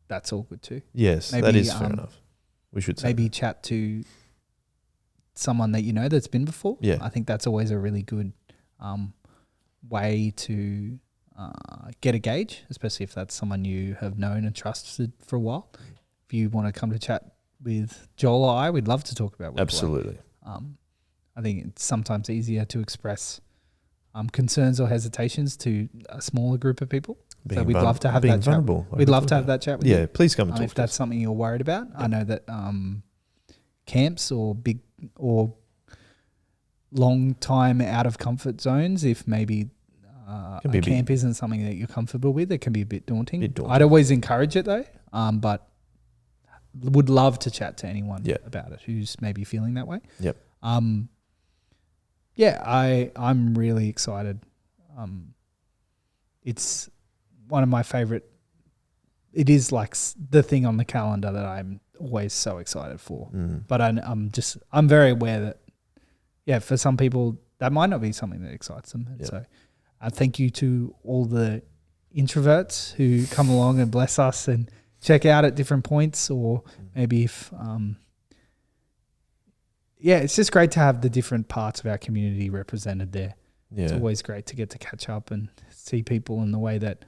Speaker 1: that's all good too.
Speaker 2: Yes, that is fair enough. We should say
Speaker 1: maybe chat to someone that you know that's been before.
Speaker 2: Yeah.
Speaker 1: I think that's always a really good way to get a gauge, especially if that's someone you have known and trusted for a while. If you want to come to chat with Joel or I, we'd love to talk about week away.
Speaker 2: Absolutely.
Speaker 1: I think it's sometimes easier to express concerns or hesitations to a smaller group of people. So we'd love to have that
Speaker 2: vulnerable.
Speaker 1: chat. We'd love to have that chat with you.
Speaker 2: Yeah, please come and talk
Speaker 1: if
Speaker 2: to
Speaker 1: that's
Speaker 2: us.
Speaker 1: something you're worried about. I know that camps or big or long time out of comfort zones, if maybe a camp isn't something that you're comfortable with, it can be a bit daunting. I'd always encourage it though, but would love to chat to anyone about it who's maybe feeling that way.
Speaker 2: Yep.
Speaker 1: I'm really excited. It's one of my favorite. It is like the thing on the calendar that I'm always so excited for. But I'm very aware that, for some people that might not be something that excites them. And so Thank you to all the introverts who come along and bless us and check out at different points, or maybe if it's just great to have the different parts of our community represented there. It's always great to get to catch up and see people in the way that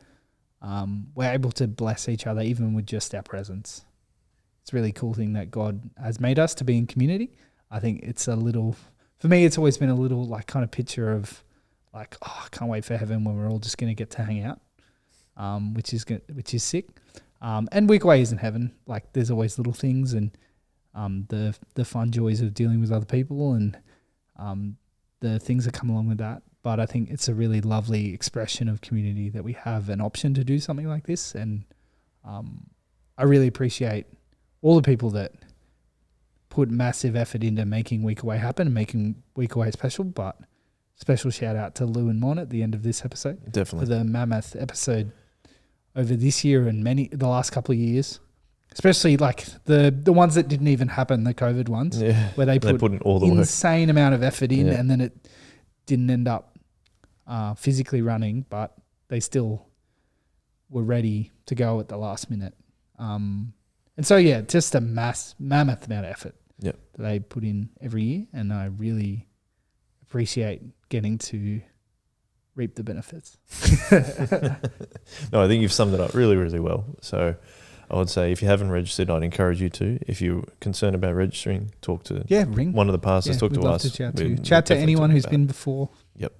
Speaker 1: we're able to bless each other, even with just our presence. It's a really cool thing that God has made us to be in community. I think it's for me, it's always been a little like kind of picture of like, oh, I can't wait for heaven when we're all just going to get to hang out, which is sick. And Weekaway isn't heaven. Like, there's always little things and the fun joys of dealing with other people and the things that come along with that. But I think it's a really lovely expression of community that we have an option to do something like this. And I really appreciate all the people that put massive effort into making Weekaway happen and making Weekaway special. But special shout out to Lou and Mon at the end of this episode.
Speaker 2: Definitely.
Speaker 1: For the mammoth episode over this year and the last couple of years. Especially like the ones that didn't even happen, the COVID ones, where they put
Speaker 2: in all the
Speaker 1: insane amount of effort in, and then it didn't end up physically running, but they still were ready to go at the last minute. And so, just a mammoth amount of effort that they put in every year, and I really appreciate getting to reap the benefits.
Speaker 2: No, I think you've summed it up really, really well. So I would say if you haven't registered, I'd encourage you to. If you're concerned about registering, talk to
Speaker 1: ring
Speaker 2: one of the pastors, talk to us.
Speaker 1: Chat to anyone who's been before.
Speaker 2: Yep.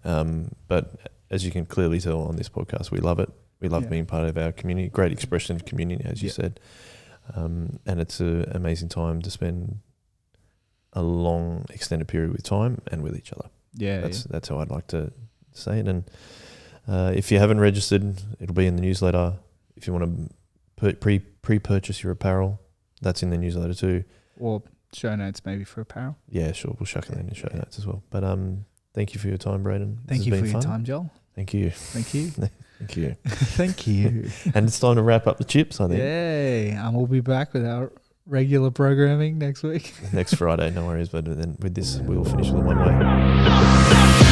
Speaker 2: But as you can clearly tell on this podcast, we love it. We love being part of our community. Great expression of community, as you said. And it's an amazing time to spend a long, extended period with time and with each other. That's how I'd like to say it. And if you haven't registered, it'll be in the newsletter. If you want to pre-purchase your apparel, that's in the newsletter too.
Speaker 1: Or show notes maybe for apparel.
Speaker 2: Yeah, sure. We'll chuck it in the show notes as well. But thank you for your time, Brayden.
Speaker 1: Thank you for your time, Joel.
Speaker 2: Thank you.
Speaker 1: Thank you.
Speaker 2: Thank you.
Speaker 1: Thank you.
Speaker 2: And it's time to wrap up the chips, I think.
Speaker 1: Yay. And we'll be back with our regular programming next week.
Speaker 2: Next Friday, no worries. But then with this, we'll finish with one way.